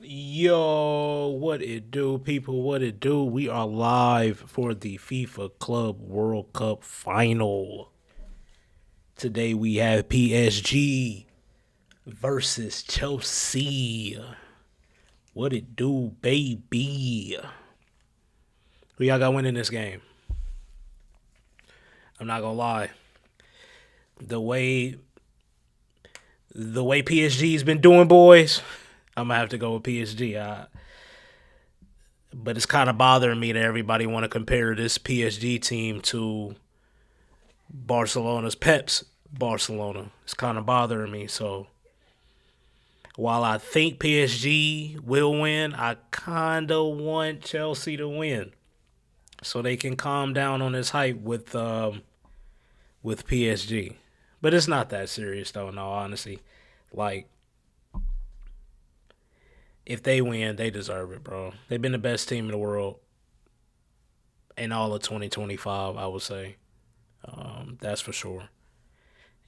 Yo, what it do, people? What it do? We are live for the FIFA Club World Cup final. Today we have PSG versus Chelsea. What it do, baby? Who y'all got winning this game? I'm not gonna lie. The way PSG's been doing, boys, I'm gonna have to go with PSG. But it's kind of bothering me that everybody want to compare this PSG team to Barcelona's Pep's Barcelona. It's kind of bothering me. So while I think PSG will win, I kind of want Chelsea to win so they can calm down on this hype with PSG. But it's not that serious though. In all honesty, like if they win, they deserve it, bro. They've been the best team in the world in all of 2025. I would say that's for sure.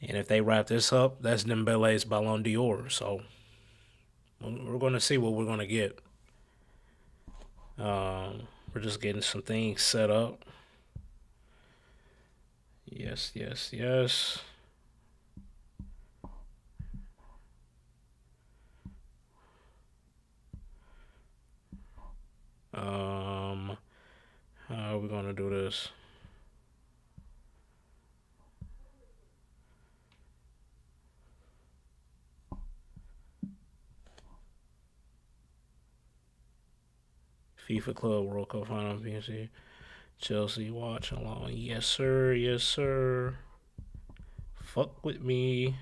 And if they wrap this up, that's Dembele's Ballon d'Or. So we're going to see what we're going to get. We're just getting some things set up. Yes, yes, yes. Um, how are we going to do this? FIFA Club World Cup Final PSG. Chelsea watch along. Yes, sir. Yes, sir. Fuck with me.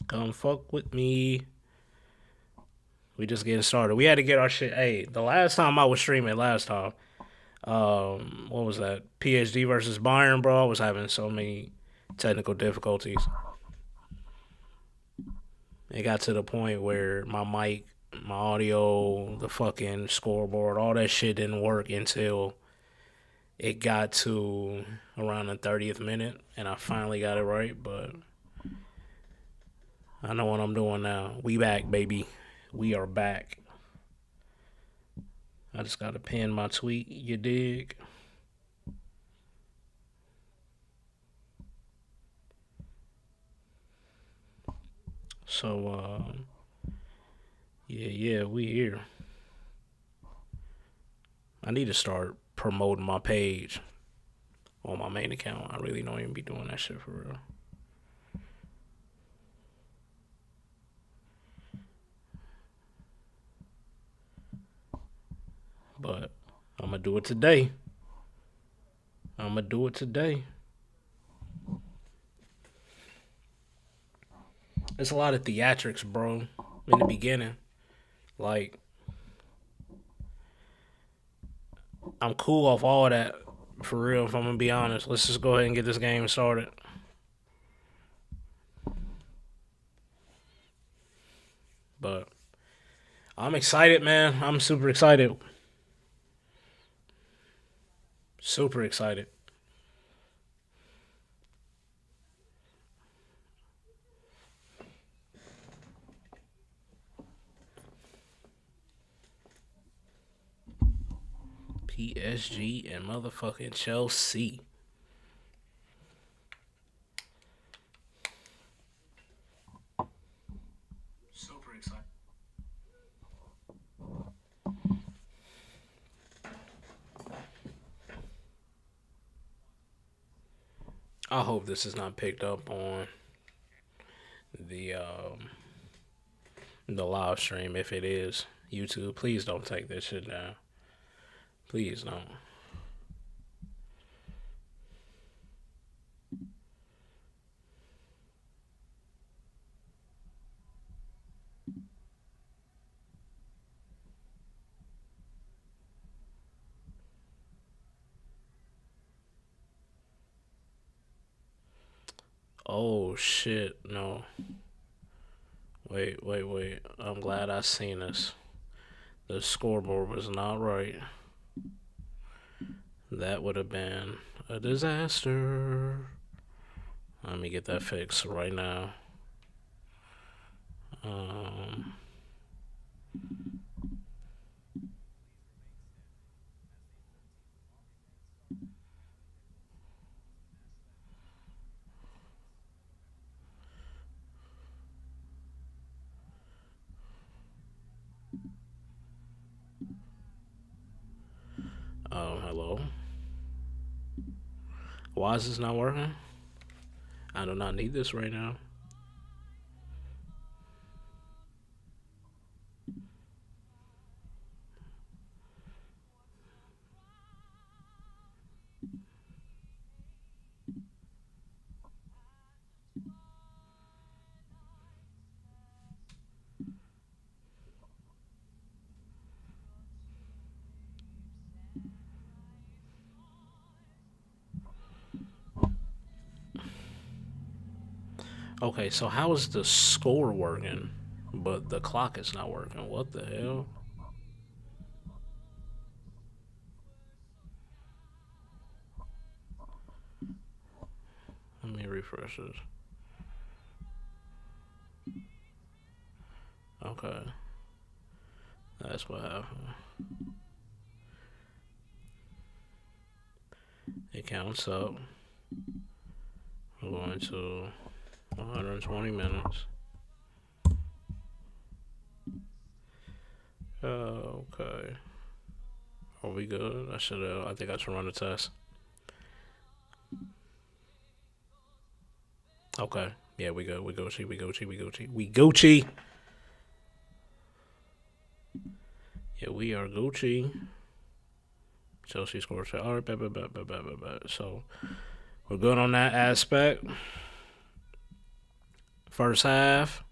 Come fuck with me. We just getting started. We had to get our shit. Hey, the last time I was streaming, what was that? PSG versus Bayern, bro. I was having so many technical difficulties. It got to the point where my mic, my audio, the fucking scoreboard, all that shit didn't work until it got to around the 30th minute, and I finally got it right. But I know what I'm doing now. We back, baby. We are back. I just gotta pin my tweet. You dig? So, yeah, we here. I need to start promoting my page on my main account. I really don't even be doing that shit for real. But I'm gonna do it today. I'm gonna do it today. It's a lot of theatrics, bro. In the beginning, like I'm cool off all of that for real. If I'm gonna be honest, let's just go ahead and get this game started. But I'm excited, man. I'm super excited. Super excited. PSG and motherfucking Chelsea. Super excited. I hope this is not picked up on the the live stream. If it is, YouTube, please don't take this shit down. Please don't. Oh shit, no. Wait. I'm glad I seen this. The scoreboard was not right. That would have been a disaster. Let me get that fixed right now. Um, hello. Why is this not working? I do not need this right now. Okay, so how is the score working, but the clock is not working? What the hell? Let me refresh this. Okay, that's what happened. It counts up. We're going to 120 minutes. Okay. Are we good? I should have. I think I should run the test. Okay. Yeah, we go. We Gucci. We Gucci. We Gucci. We Gucci. Yeah, we are Gucci. Chelsea scores. All right, so we're good on that aspect. First half.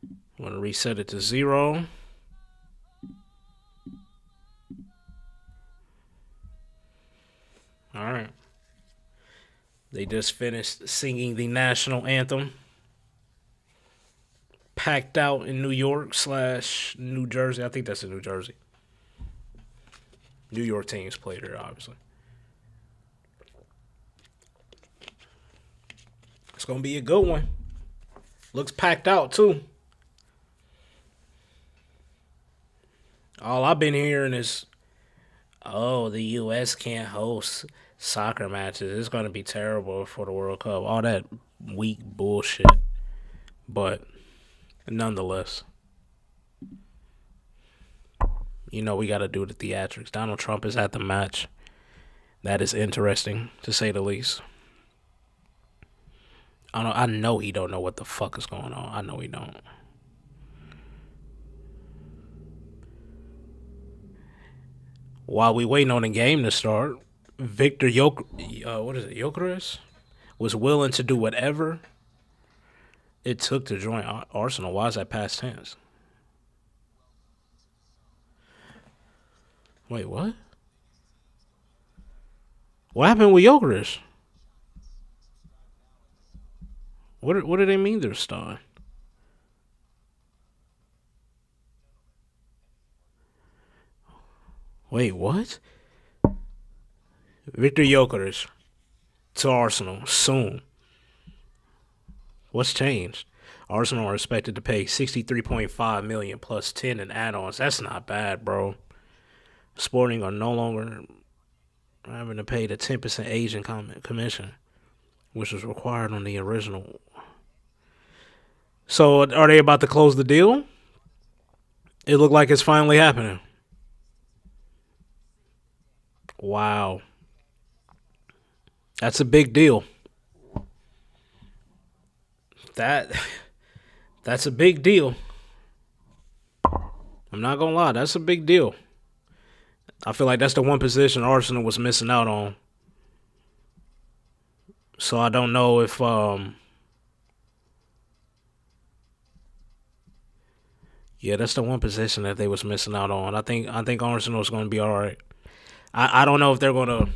I'm gonna reset it to 0. All right. They just finished singing the national anthem. Packed out in New York slash New Jersey. I think that's in New Jersey. New York teams played there, obviously. It's gonna be a good one. Looks packed out too. All I've been hearing is, oh, the U.S. can't host soccer matches. It's gonna be terrible for the World Cup. All that weak bullshit. But nonetheless, we got to do the theatrics. Donald Trump is at the match. That is interesting, to say the least. I know he don't know what the fuck is going on. I know he don't. While we waiting on the game to start, Victor Jokeres was willing to do whatever it took to join Arsenal. Why is that past tense? Wait, what? What happened with Jokeres? What do they mean they're starting? Wait, what? Victor Jokeres to Arsenal soon. What's changed? Arsenal are expected to pay 63.5 million plus 10 in add-ons. That's not bad, bro. Sporting are no longer having to pay the 10% agent commission, which was required on the original. So are they about to close the deal? It looked like it's finally happening. Wow. That's a big deal. That that's a big deal. I'm not gonna lie, that's a big deal. I feel like that's the one position Arsenal was missing out on. So I don't know if yeah, that's the one position that they was missing out on. I think Arsenal's gonna be alright. I don't know if they're gonna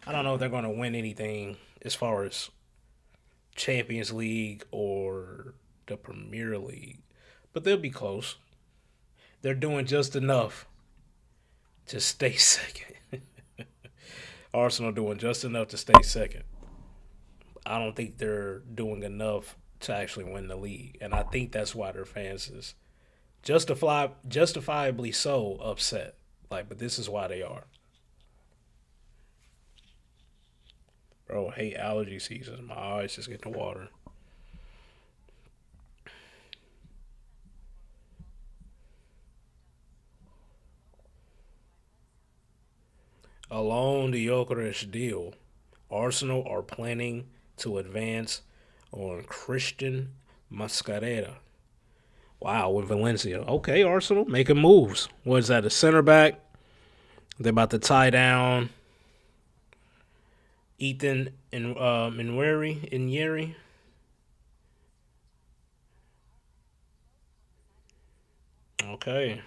win anything as far as Champions League or the Premier League. But they'll be close. They're doing just enough to stay second. Arsenal doing just enough to stay second. I don't think they're doing enough to actually win the league, and I think that's why their fans is justifiably so upset. Like, but this is why they are. Bro, I hate allergy season. My eyes just get the water. Along the Jokeres deal, Arsenal are planning to advance on Christian Mascarera. Wow, with Valencia. Okay, Arsenal making moves. What is that? A center back? They're about to tie down Ethan and Inweri. Okay,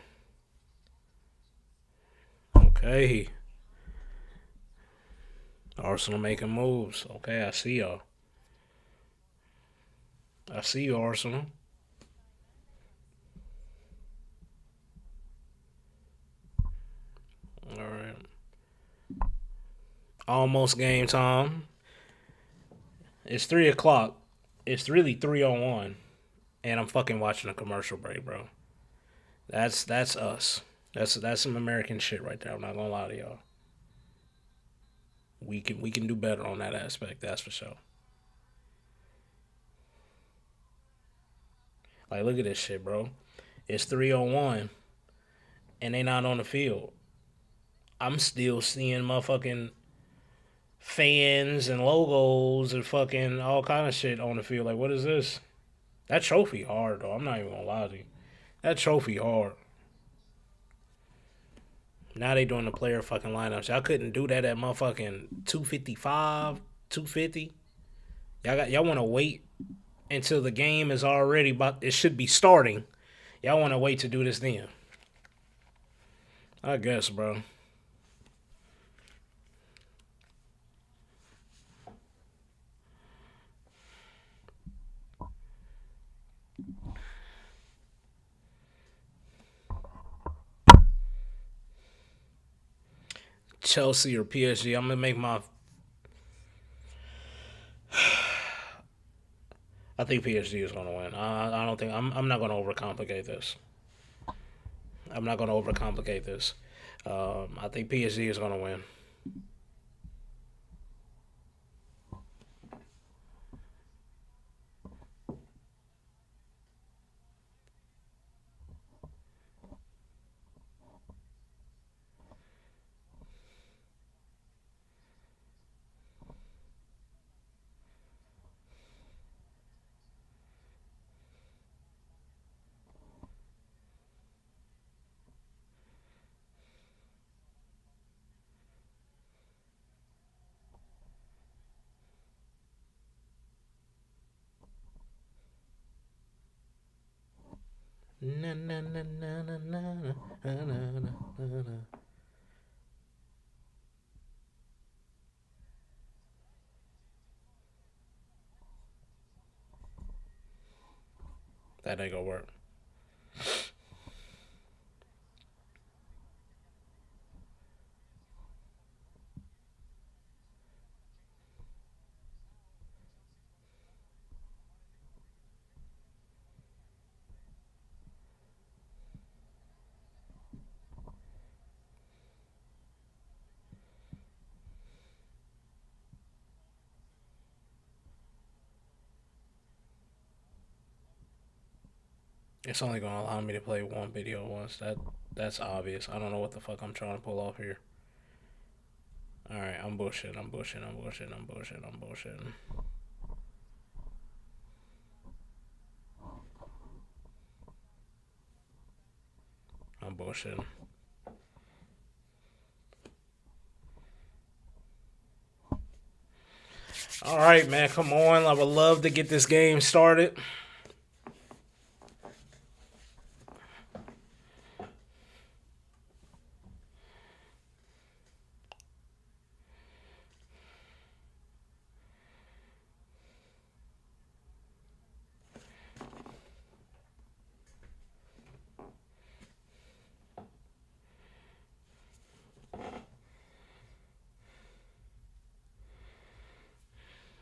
okay. Arsenal making moves. Okay, I see y'all. I see you, Arsenal. All right. Almost game time. It's 3 o'clock. It's really 3:01, and I'm fucking watching a commercial break, bro. That's us. That's some American shit right there. I'm not gonna lie to y'all. We can do better on that aspect. That's for sure. Like, look at this shit, bro. It's 3:01, and they not on the field. I'm still seeing motherfucking fans and logos and fucking all kind of shit on the field. Like, what is this? That trophy hard though. I'm not even gonna lie to you. That trophy hard. Now they doing the player fucking lineups. Y'all couldn't do that at motherfucking 255, 250. Y'all want to wait until the game is already about. It should be starting. Y'all want to wait to do this then? I guess, bro. Chelsea or PSG. I'm gonna make my. I think PSG is gonna win. I don't think I'm not gonna overcomplicate this. I'm not gonna overcomplicate this. I think PSG is gonna win. Na, na, na, na, na, na, na, na, na, na. That ain't gonna work. It's only gonna allow me to play one video once. That's obvious. I don't know what the fuck I'm trying to pull off here. All right, I'm bullshit. I'm bullshit. I'm bullshit. I'm bullshit. I'm bullshit. I'm bullshit. All right, man. Come on. I would love to get this game started.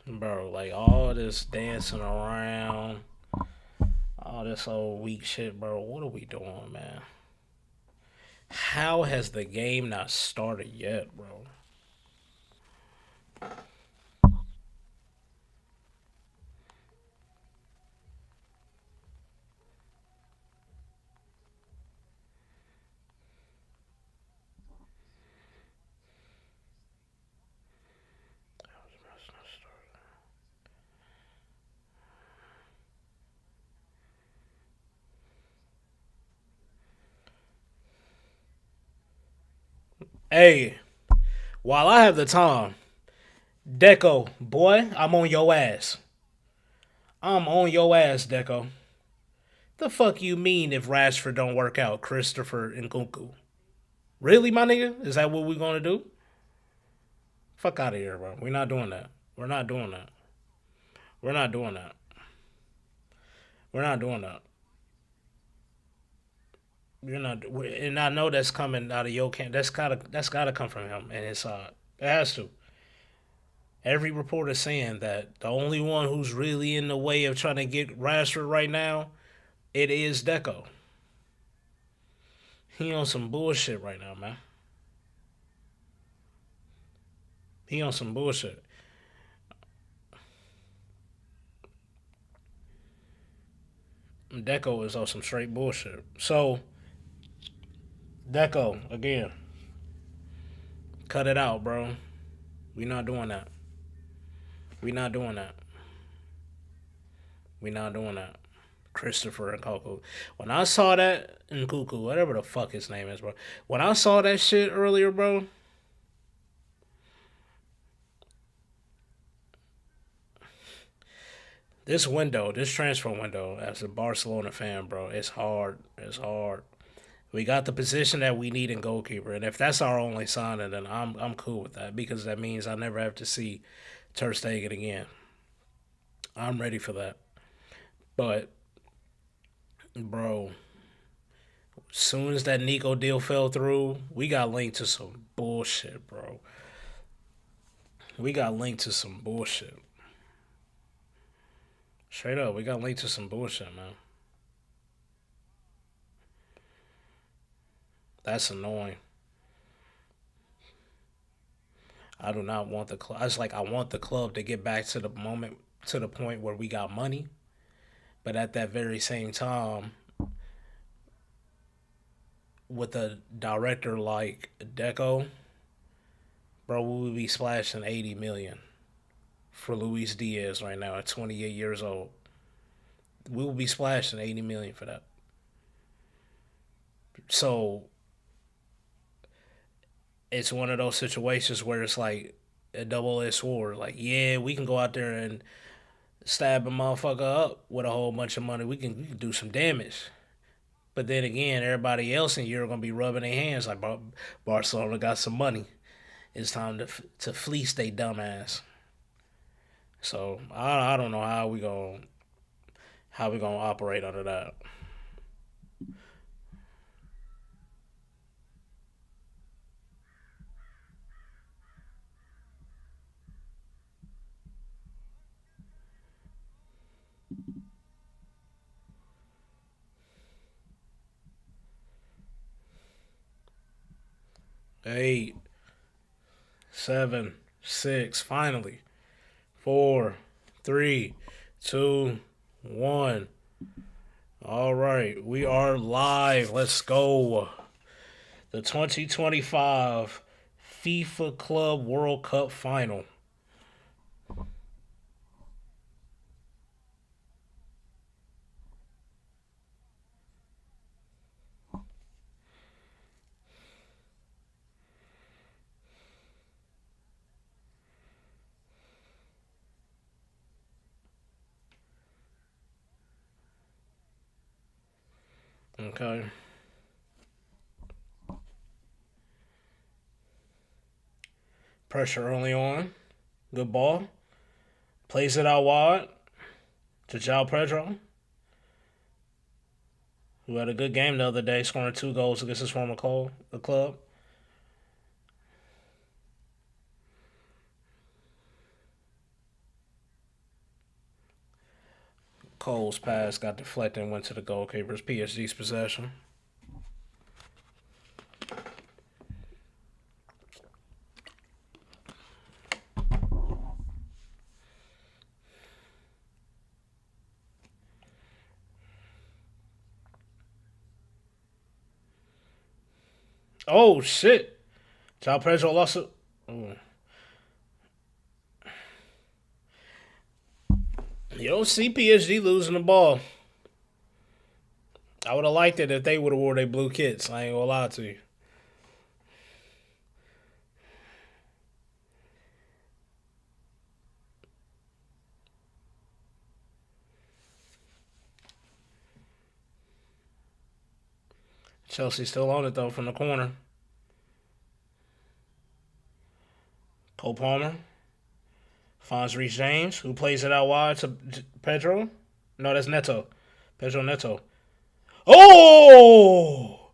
Bro, like all this dancing around, all this old weak shit, bro. What are we doing, man? How has the game not started yet, bro? Hey, while I have the time, Deco, boy, I'm on your ass. I'm on your ass, Deco. The fuck you mean if Rashford don't work out, Christopher and Kunku? Really, my nigga? Is that what we gonna do? Fuck out of here, bro. We're not doing that. We're not doing that. We're not doing that. We're not doing that. You're not, and I know that's coming out of your camp. That's gotta come from him and his side. It has to. Every reporter saying that the only one who's really in the way of trying to get Rashford right now, it is Deco. He on some bullshit right now, man. He on some bullshit. Deco is on some straight bullshit. So Deco again, cut it out, bro. We not doing that. We not doing that. We not doing that. Christopher and Coco. When I saw that in Cuckoo, whatever the fuck his name is, bro. When I saw that shit earlier, bro, this transfer window, as a Barcelona fan, bro, it's hard. It's hard. We got the position that we need in goalkeeper, and if that's our only signing, then I'm cool with that because that means I never have to see Ter Stegen again. I'm ready for that. But, bro, soon as that Nico deal fell through, we got linked to some bullshit, bro. We got linked to some bullshit. Straight up, we got linked to some bullshit, man. That's annoying. I do not want the club. It's like I want the club to get back to the moment, to the point where we got money, but at that very same time, with a director like Deco, bro, we would be splashing 80 million for Luis Diaz right now at 28 years old. We will be splashing 80 million for that. So it's one of those situations where it's like a double-edged sword. Like, yeah, we can go out there and stab a motherfucker up with a whole bunch of money. We can do some damage. But then again, everybody else in Europe gonna be rubbing their hands like Barcelona got some money. It's time to fleece they dumbass. So I don't know how we gonna operate under that. 8, 7, 6. Finally, 4, 3, 2, 1. All right, we are live. Let's go. The 2025 FIFA Club World Cup Final. Okay. Pressure early on. Good ball. Plays it out wide to João Pedro, who had a good game the other day, scoring 2 goals against his former club. Cole's pass got deflected and went to the goalkeeper's PSG's possession. Oh shit! João Pedro lost it. Oh. You don't see PSG losing the ball. I would have liked it if they would have wore their blue kits. I ain't gonna lie to you. Chelsea still on it though from the corner. Cole Palmer finds Reece James, who plays it out wide to Pedro. No, that's Neto. Pedro Neto. Oh!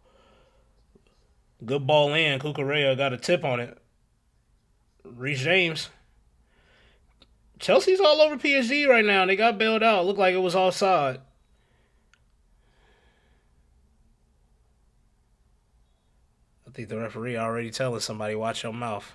Good ball in. Cucurella got a tip on it. Reece James. Chelsea's all over PSG right now. They got bailed out. Looked like it was offside. I think the referee already telling somebody, watch your mouth.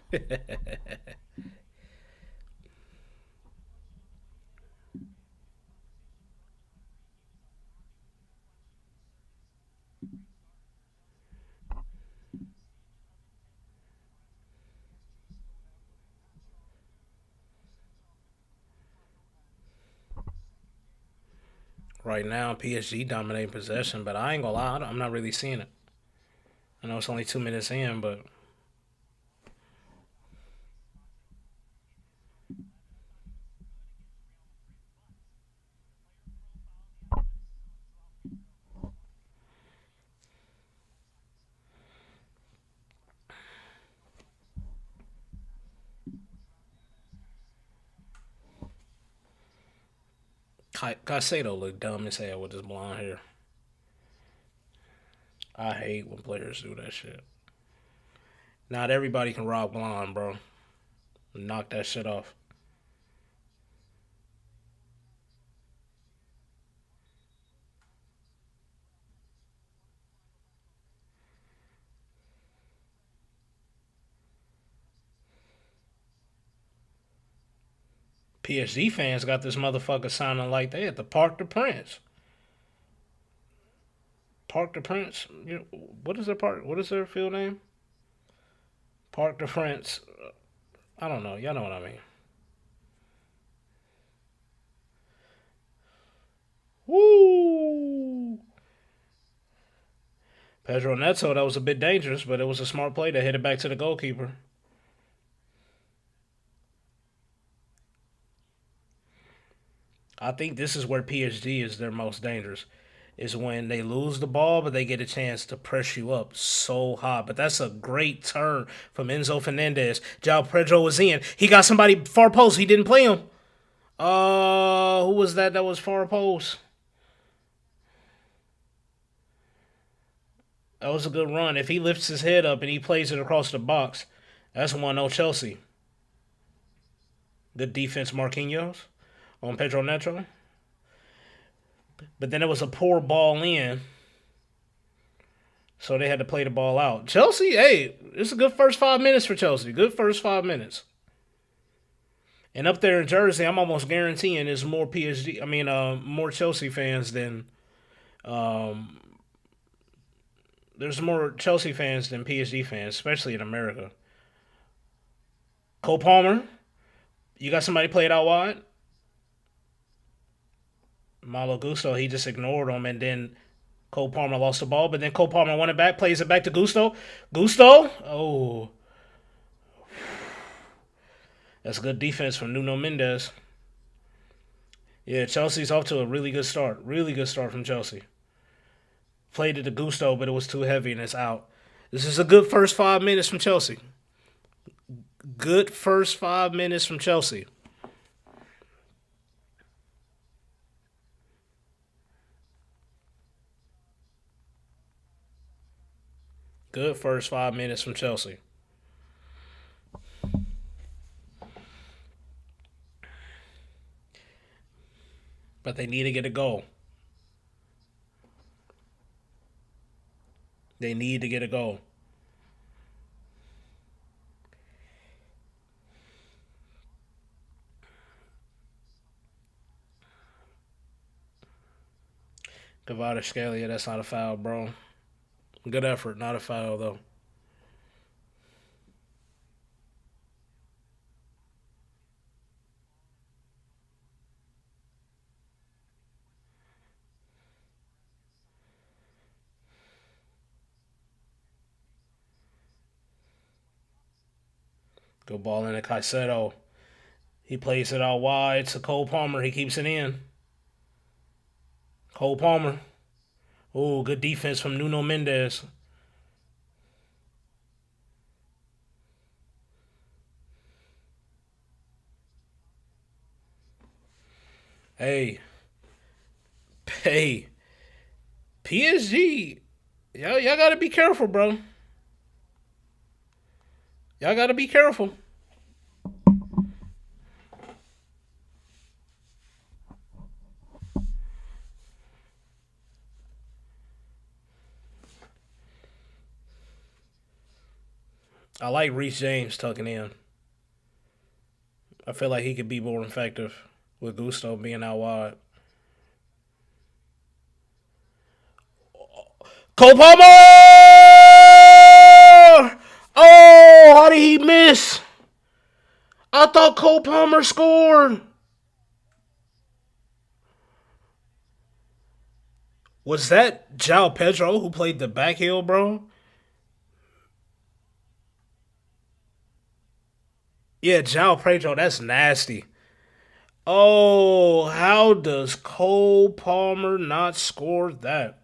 Right now, PSG dominating possession, but I ain't gonna lie, I'm not really seeing it. I know it's only 2 minutes in, but Caicedo look dumb as hell with his blonde hair. I hate when players do that shit. Not everybody can rock blonde, bro. Knock that shit off. PSG fans got this motherfucker sounding like they at the Parc de Prince. Parc de Prince. You know, what is their park? What is their field name? Parc de France. I don't know. Y'all know what I mean. Woo! Pedro Neto, that was a bit dangerous, but it was a smart play to hit it back to the goalkeeper. I think this is where PSG is their most dangerous. Is when they lose the ball, but they get a chance to press you up so high. But that's a great turn from Enzo Fernandez. João Pedro was in. He got somebody far post. He didn't play him. Who was that? That was far post. That was a good run. If he lifts his head up and he plays it across the box, that's 1-0 Chelsea. Good defense, Marquinhos on Pedro Neto. But then it was a poor ball in, so they had to play the ball out. Chelsea, hey, it's a good first 5 minutes for Chelsea. Good first 5 minutes. And up there in Jersey, I'm almost guaranteeing there's more PSG. I mean, more Chelsea fans than there's more Chelsea fans than PSG fans, especially in America. Cole Palmer, you got somebody play it out wide. Malo Gusto, he just ignored him, and then Cole Palmer lost the ball, but then Cole Palmer won it back, plays it back to Gusto. Gusto, oh, that's good defense from Nuno Mendes. Yeah, Chelsea's off to a really good start. Really good start from Chelsea. Played it to Gusto, but it was too heavy and it's out. This is a good first 5 minutes from Chelsea. Good first 5 minutes from Chelsea. Good first 5 minutes from Chelsea. but they need to get a goal. They need to get a goal. Kvaratskhelia, that's not a foul, bro. Good effort, not a foul though. Good ball in to Caicedo. He plays it out wide to Cole Palmer. He keeps it in. Cole Palmer. Oh, good defense from Nuno Mendes. Hey, hey, PSG. Y'all gotta be careful, bro. Y'all gotta be careful. I like Reece James tucking in. I feel like he could be more effective with Gusto being out wide. Cole Palmer! Oh, how did he miss? I thought Cole Palmer scored. Was that Jao Pedro who played the back heel, bro? Yeah, Jao Pedro, that's nasty. Oh, how does Cole Palmer not score that?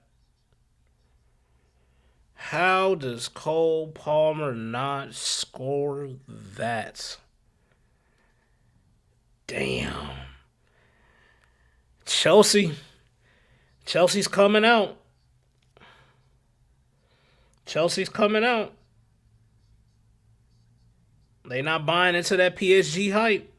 How does Cole Palmer not score that? Damn. Chelsea. Chelsea's coming out. Chelsea's coming out. They not buying into that PSG hype.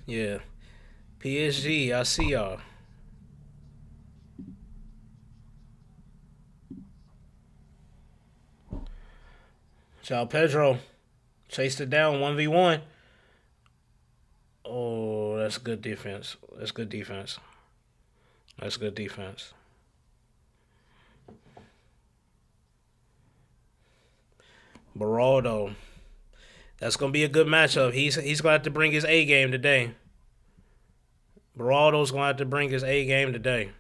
Yeah. PSG, I see y'all. Jao Pedro chased it down 1v1. Oh, that's good defense. That's good defense. That's good defense. Baraldo. That's gonna be a good matchup. He's gonna have to bring his A game today. Baraldo's gonna have to bring his A game today.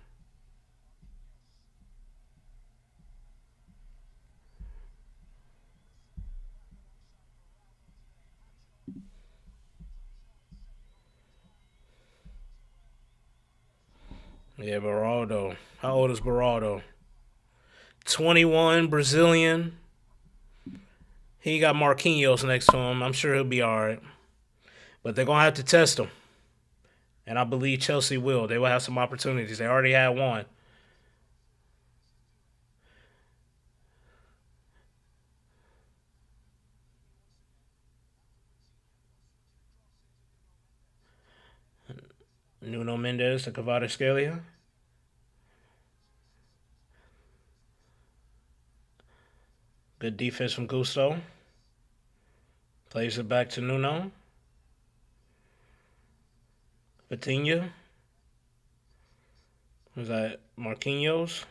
Yeah, Baraldo. How old is Baraldo? 21, Brazilian. He got Marquinhos next to him. I'm sure he'll be all right. But they're going to have to test him. And I believe Chelsea will. They will have some opportunities. They already had one. Nuno Mendes to Kvaratskhelia. Good defense from Gusto. Plays it back to Nuno. Vitinha. Was that Marquinhos?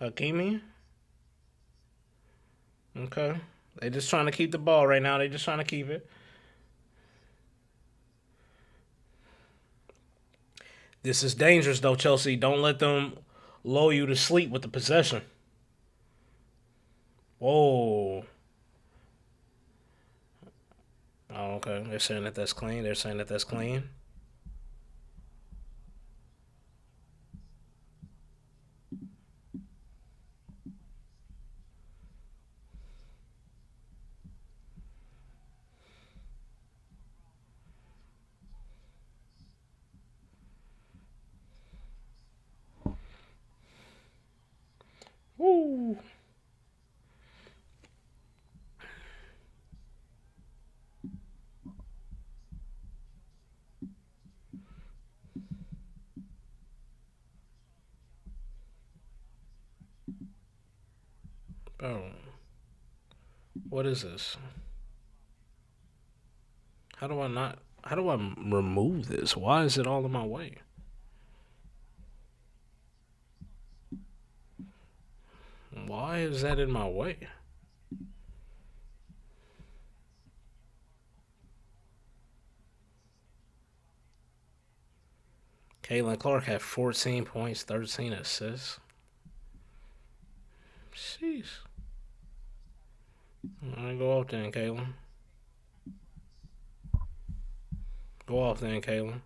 Hakimi? Okay. They just trying to keep the ball right now. They just trying to keep it. This is dangerous though, Chelsea. Don't let them lull you to sleep with the possession. Whoa. Oh, okay. They're saying that that's clean. They're saying that that's clean. Woo. What is this? How do I not? How do I remove this? Why is it all in my way? Why is that in my way? Caitlin Clark had 14 points, 13 assists. Jeez. All right, go off then, Caitlin. Go off then, Caitlin.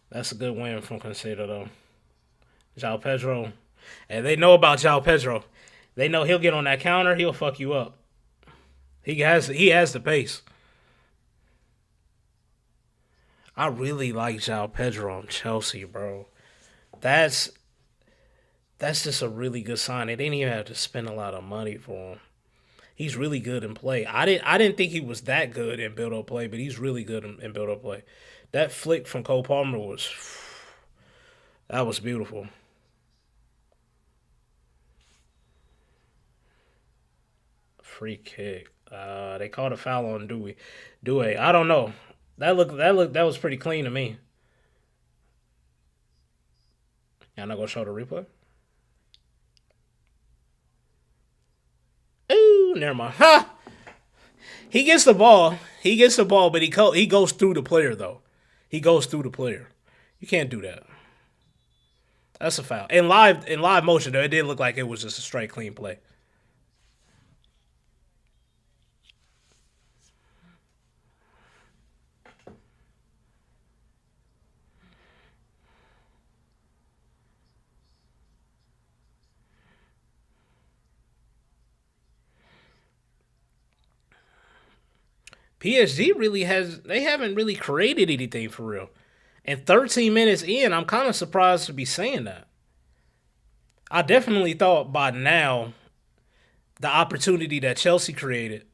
That's a good win from Conceited, though. Jao Pedro. And they know about Jao Pedro. They know he'll get on that counter, he'll fuck you up. He has the pace. I really like Jao Pedro on Chelsea, bro. That's that's just a really good sign. They didn't even have to spend a lot of money for him. He's really good in play. I didn't think he was that good in build up play, but he's really good in build up play. That flick from Cole Palmer was that was beautiful. Free kick. They called a foul on Dewey. Dewey. I don't know. That was pretty clean to me. Y'all not gonna show the replay? Ooh, never mind. Ha! He gets the ball. He gets the ball, but he goes through the player though. He goes through the player. You can't do that. That's a foul. In live motion though, it did look like it was just a straight clean play. PSG really has they haven't really created anything for real. And 13 minutes in, I'm kind of surprised to be saying that. I definitely thought by now the opportunity that Chelsea created.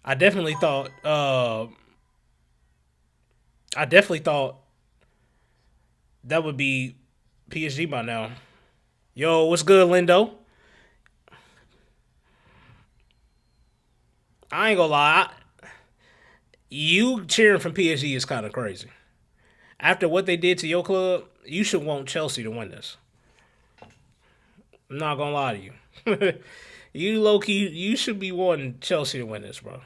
I definitely thought. I definitely thought that would be PSG by now. Yo, what's good, Lindo? I ain't gonna lie. You cheering from PSG is kind of crazy. After what they did to your club, you should want Chelsea to win this. I'm not gonna lie to you. You low key, you should be wanting Chelsea to win this, bro.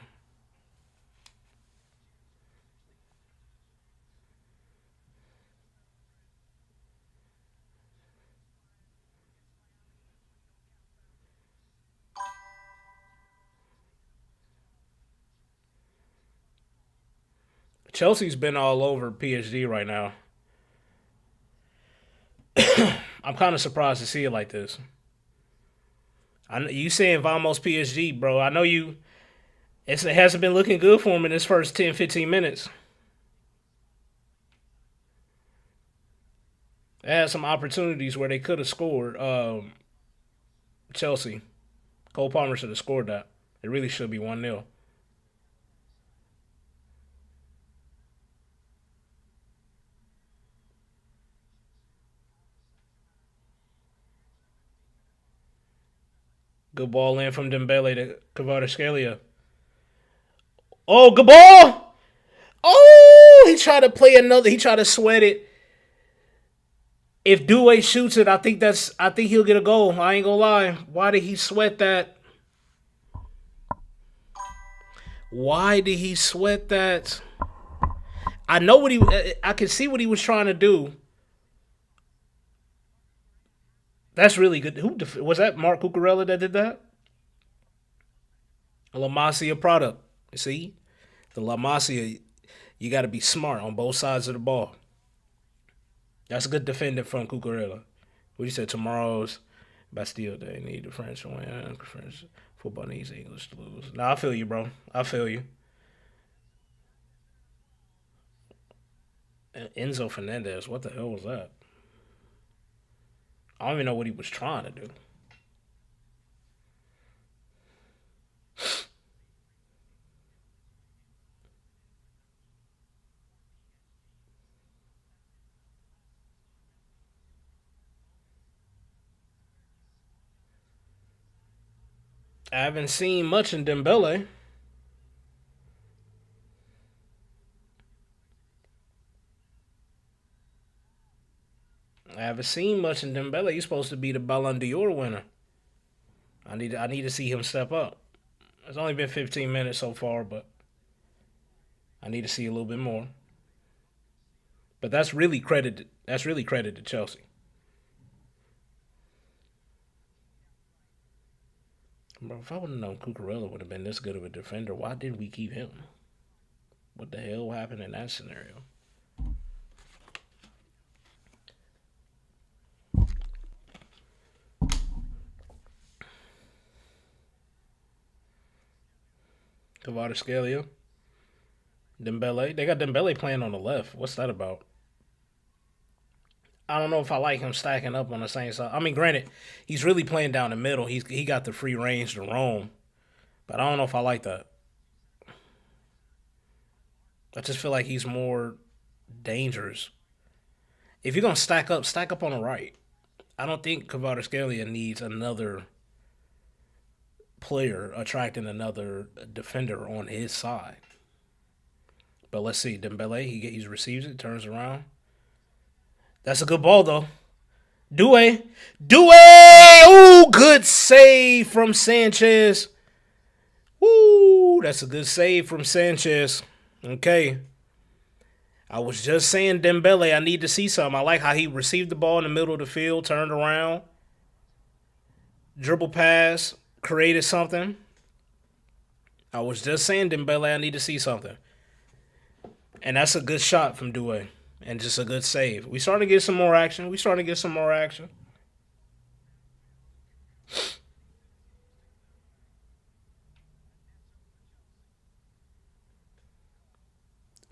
Chelsea's been all over PSG right now. I'm kind of surprised to see it like this. You saying Vamos PSG, bro? I know you. It hasn't been looking good for him in his first 10, 15 minutes. They had some opportunities where they could have scored. Chelsea. Cole Palmer should have scored that. It really should be 1-0. Good ball in from Dembele to Kvaratskhelia. Oh, good ball! Oh, he tried to play another. He tried to sweat it. If Due shoots it, I think he'll get a goal. I ain't gonna lie. Why did he sweat that? Why did he sweat that? I know what he. I can see what he was trying to do. That's really good. Who was that? Mark Cucurella that did that? A La Masia product. See, the La Masia. You got to be smart on both sides of the ball. That's a good defending from Cucurella. What you said? Tomorrow's Bastille Day. Need the French to win. French football needs English to lose. Nah, I feel you, bro. I feel you. Enzo Fernandez. What the hell was that? I don't even know what he was trying to do. I haven't seen much in Dembele. I haven't seen much in Dembele. He's supposed to be the Ballon d'Or winner. I need to see him step up. It's only been 15 minutes so far, but I need to see a little bit more. But that's really credit. That's really credit to Chelsea. Bro, if I would have known Cucurella would have been this good of a defender, why didn't we keep him? What the hell happened in that scenario? Kvaratskhelia, Dembele. They got Dembele playing on the left. What's that about? I don't know if I like him stacking up on the same side. I mean, granted, he's really playing down the middle. He got the free range to roam, but I don't know if I like that. I just feel like he's more dangerous. If you're gonna stack up on the right. I don't think Kvaratskhelia needs another player attracting another defender on his side. But let's see, Dembele, he receives it, turns around. That's a good ball though. Doué, Doué, ooh, good save from Sanchez. Ooh, that's a good save from Sanchez. Okay. I was just saying Dembele, I need to see something. I like how he received the ball in the middle of the field, turned around, dribble pass, created something. I was just saying Dembele, I need to see something. And that's a good shot from Doué. And just a good save. We starting to get some more action. We starting to get some more action.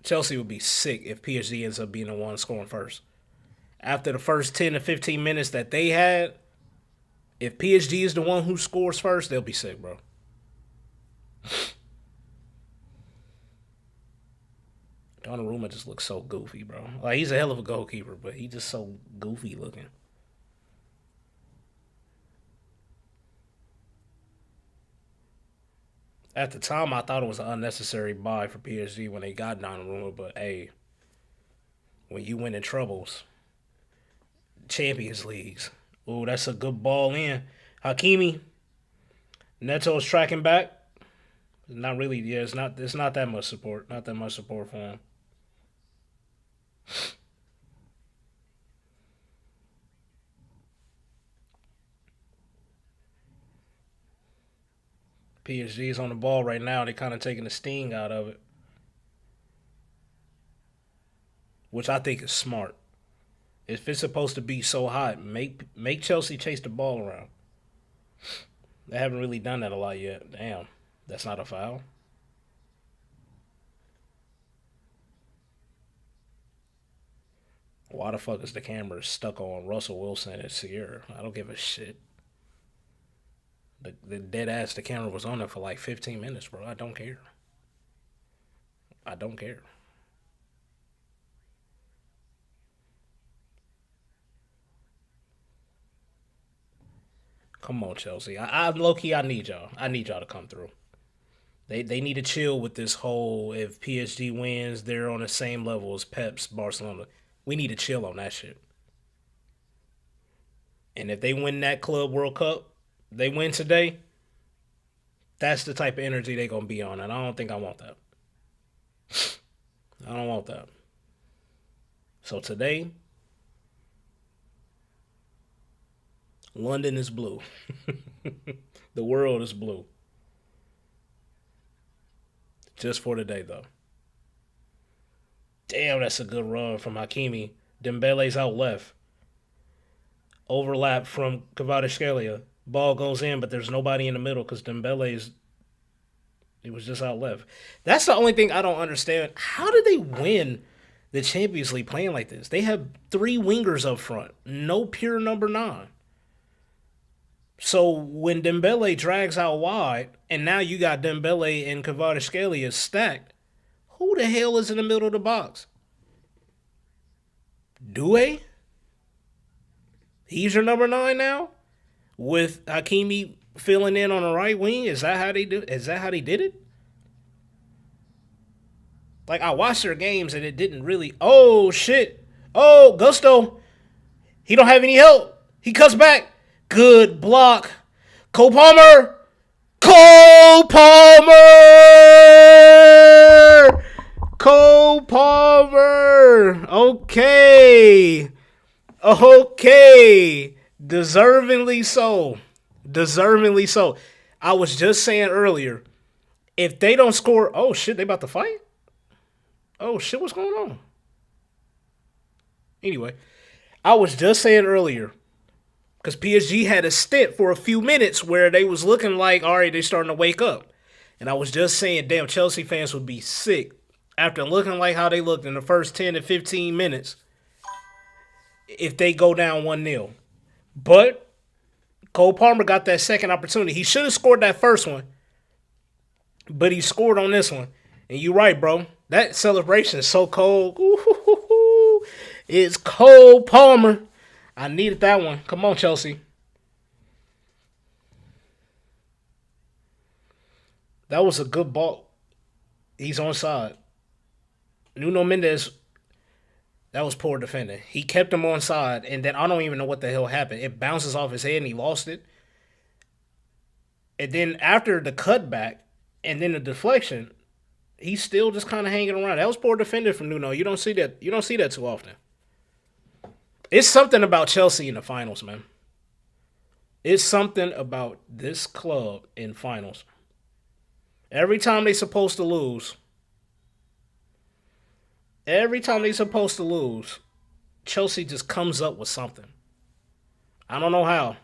Chelsea would be sick if PSG ends up being the one scoring first. After the first 10 to 15 minutes that they had, if PSG is the one who scores first, they'll be sick, bro. Donnarumma just looks so goofy, bro. Like, he's a hell of a goalkeeper, but he's just so goofy looking. At the time, I thought it was an unnecessary buy for PSG when they got Donnarumma, but hey, when you win in troubles, Champions Leagues. Ooh, that's a good ball in. Hakimi, Neto's tracking back. Not really. Yeah, it's not. It's not that much support. Not that much support for him. PSG is on the ball right now. They're kind of taking the sting out of it, which I think is smart. If it's supposed to be so hot, make Chelsea chase the ball around. They haven't really done that a lot yet. Damn, that's not a foul. Why the fuck is the camera stuck on Russell Wilson and Sierra? I don't give a shit. The dead ass the camera was on it for like 15 minutes, bro. I don't care. I don't care. Come on, Chelsea. I low key I need y'all. I need y'all to come through. They need to chill with this whole if PSG wins, they're on the same level as Pep's Barcelona. We need to chill on that shit. And if they win that Club World Cup, they win today, that's the type of energy they gonna be on. And I don't think I want that. I don't want that. So today, London is blue. The world is blue. Just for today, though. Damn, that's a good run from Hakimi. Dembele's out left. Overlap from Kvaratskhelia. Ball goes in, but there's nobody in the middle because Dembele's it was just out left. That's the only thing I don't understand. How did they win the Champions League playing like this? They have three wingers up front, no pure number nine. So when Dembele drags out wide, and now you got Dembele and Kvaratskhelia stacked, who the hell is in the middle of the box? Doué? He's your number nine now? With Hakimi filling in on the right wing. Is that how they do? Is that how they did it? Like I watched their games and it didn't really. Oh shit! Oh Gusto, he don't have any help. He cuts back. Good block. Cole Palmer. Cole Palmer. Cole Palmer. Okay. Okay. Deservingly so. Deservingly so. I was just saying earlier, if they don't score, oh shit, they about to fight? Oh shit, what's going on? Anyway, I was just saying earlier, because PSG had a stint for a few minutes where they was looking like, all right, they starting to wake up. And I was just saying, damn, Chelsea fans would be sick after looking like how they looked in the first 10 to 15 minutes if they go down 1-0. But Cole Palmer got that second opportunity. He should have scored that first one, but he scored on this one. And you're right, bro. That celebration is so cold. Ooh, it's Cole Palmer. I needed that one. Come on, Chelsea. That was a good ball. He's on side. Nuno Mendes, that was poor defending. He kept him on side, and then I don't even know what the hell happened. It bounces off his head, and he lost it. And then after the cutback, and then the deflection, he's still just kind of hanging around. That was poor defending from Nuno. You don't see that. You don't see that too often. It's something about Chelsea in the finals, man. It's something about this club in finals. Every time they supposed to lose, every time they supposed to lose, Chelsea just comes up with something. I don't know how,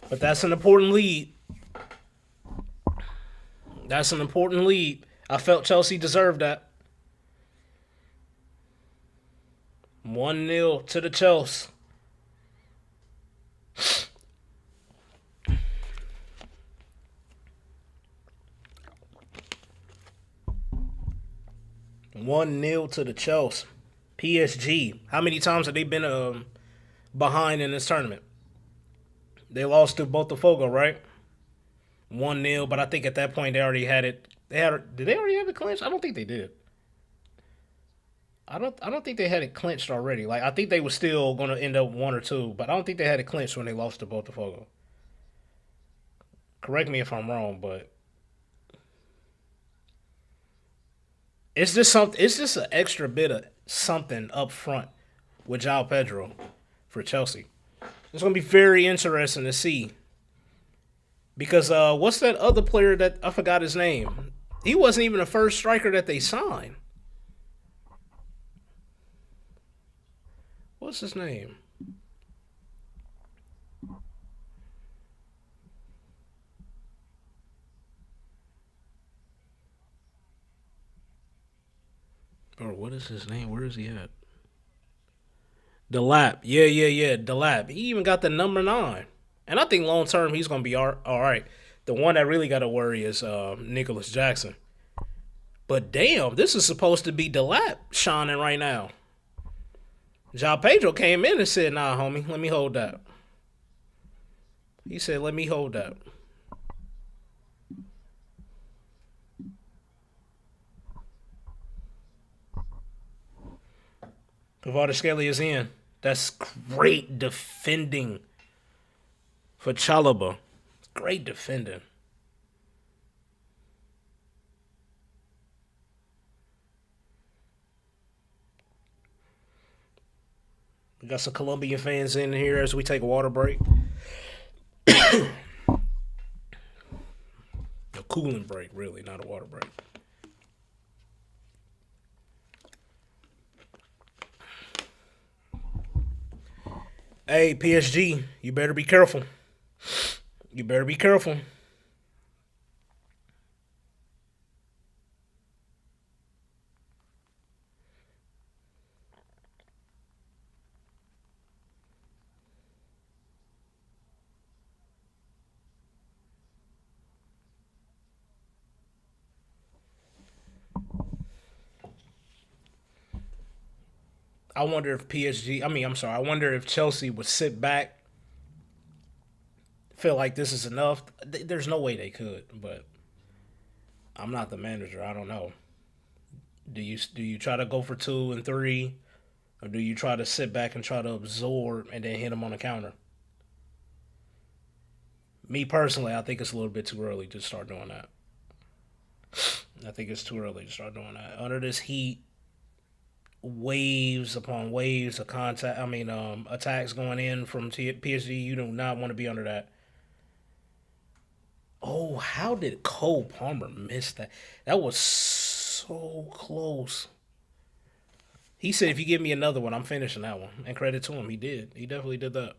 but that's an important lead. That's an important lead. I felt Chelsea deserved that. 1-0 to the Chelsea. One nil to the Chelsea. PSG. How many times have they been behind in this tournament? They lost to Botafogo, right? 1-0, but I think at that point they already had it. Did they already have it clinched? I don't think they did. I don't think they had it clinched already. Like I think they were still gonna end up 1 or 2, but I don't think they had it clinched when they lost to Botafogo. Correct me if I'm wrong, but it's just something. It's just an extra bit of something up front with João Pedro for Chelsea. It's gonna be very interesting to see because what's that other player that I forgot his name? He wasn't even the first striker that they signed. What's his name? Or what is his name? Where is he at? Delap. Yeah. Delap. He even got the number 9. And I think long term he's gonna be all right. The one that really got to worry is Nicholas Jackson. But damn, this is supposed to be Delap shining right now. João Pedro came in and said, "Nah, homie, let me hold that." He said, "Let me hold that." Kvaratskhelia is in. That's great defending for Chalobah. Great defending. We got some Colombian fans in here as we take a water break. A cooling break, really, not a water break. Hey, PSG, you better be careful. You better be careful. I wonder if PSG, I mean, I'm sorry, I wonder if Chelsea would sit back feel like this is enough. There's no way they could, but I'm not the manager. I don't know. Do you try to go for 2 and 3, or do you try to sit back and try to absorb and then hit them on the counter? Me personally, I think it's a little bit too early to start doing that. I think it's too early to start doing that. Under this heat, waves upon waves of contact. I mean, attacks going in from PSG. You do not want to be under that. Oh, how did Cole Palmer miss that? That was so close. He said, "If you give me another one, I'm finishing that one." And credit to him, he did. He definitely did that.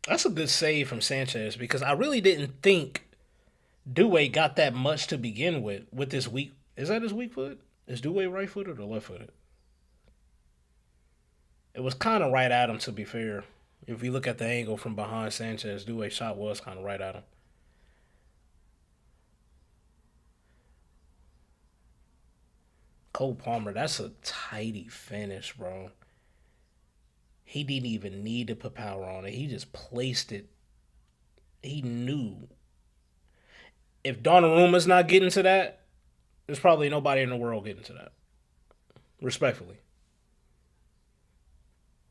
That's a good save from Sanchez because I really didn't think Dewey got that much to begin with this weak. Is that his weak foot? Is Dewey right footed or left footed? It was kind of right at him, to be fair. If you look at the angle from behind Sanchez, Dewey's shot was kind of right at him. Cole Palmer, that's a tidy finish, bro. He didn't even need to put power on it. He just placed it. He knew. If Donnaruma's not getting to that, there's probably nobody in the world getting to that. Respectfully.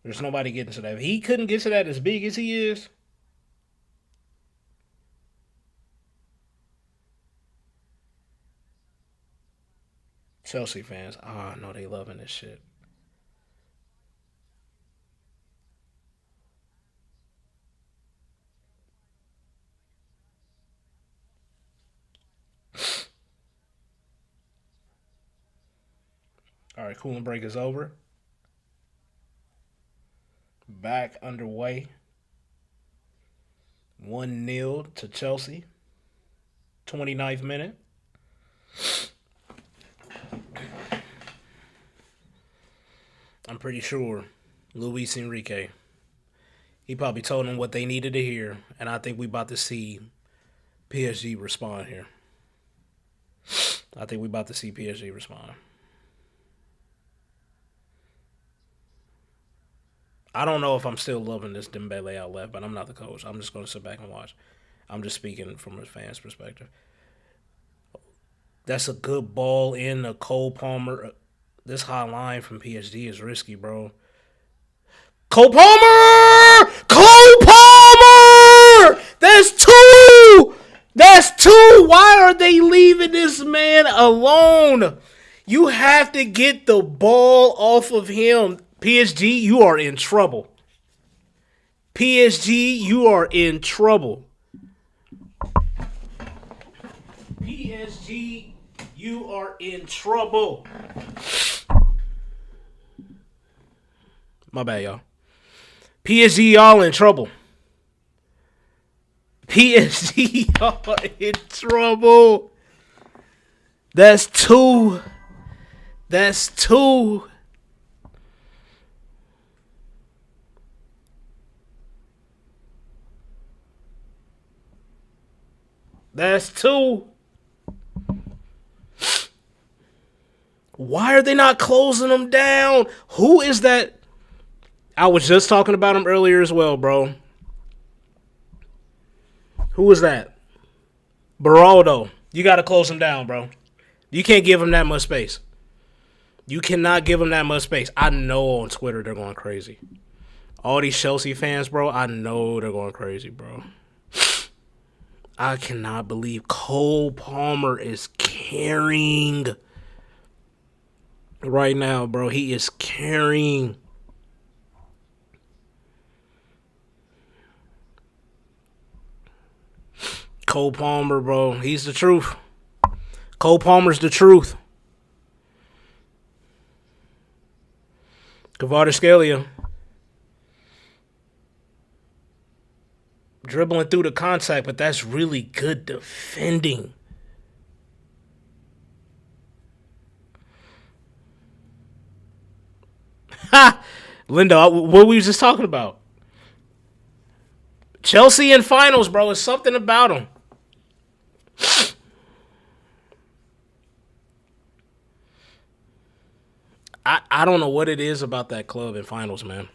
There's nobody getting to that. If he couldn't get to that as big as he is, Chelsea fans, oh no, they loving this shit. All right, cooling break is over. Back underway. 1-0 to Chelsea. 29th minute. I'm pretty sure Luis Enrique, he probably told them what they needed to hear, and I think we about to see PSG respond here. I think we about to see PSG respond. I don't know if I'm still loving this Dembele out left, but I'm not the coach. I'm just going to sit back and watch. I'm just speaking from a fan's perspective. That's a good ball in the Cole Palmer. This high line from PSG is risky, bro. Cole Palmer! Cole Palmer! That's two! That's two! Why are they leaving this man alone? You have to get the ball off of him. PSG, you are in trouble. PSG, you are in trouble. PSG, you are in trouble. My bad, y'all. PSG, y'all in trouble. PSG, y'all in trouble. That's two. That's two. That's two. Why are they not closing them down? Who is that? I was just talking about him earlier as well, bro. Who was that? Beraldo. You got to close him down, bro. You can't give him that much space. You cannot give him that much space. I know on Twitter they're going crazy. All these Chelsea fans, bro, I know they're going crazy, bro. I cannot believe Cole Palmer is carrying right now, bro. He is carrying. Cole Palmer, bro. He's the truth. Cole Palmer's the truth. Kvaratskhelia dribbling through the contact, but that's really good defending. Ha! Linda, what we was just talking about. Chelsea in finals, bro. It's something about them. I don't know what it is about that club in finals, man.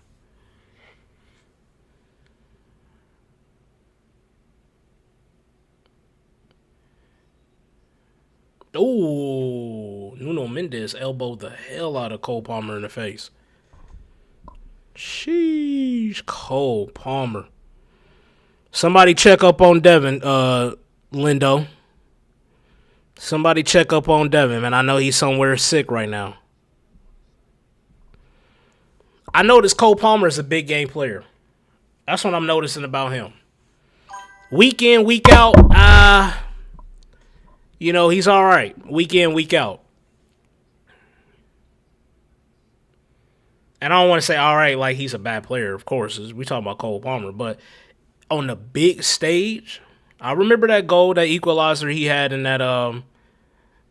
Ooh, Nuno Mendes elbowed the hell out of Cole Palmer in the face. Sheesh, Cole Palmer. Somebody check up on Devin, Lindo. Somebody check up on Devin, man. I know he's somewhere sick right now. I noticed Cole Palmer is a big game player. That's what I'm noticing about him. Week in, week out, he's all right. Week in, week out. And I don't want to say all right like he's a bad player, of course. We talking about Cole Palmer, but on the big stage, I remember that goal, that equalizer he had in that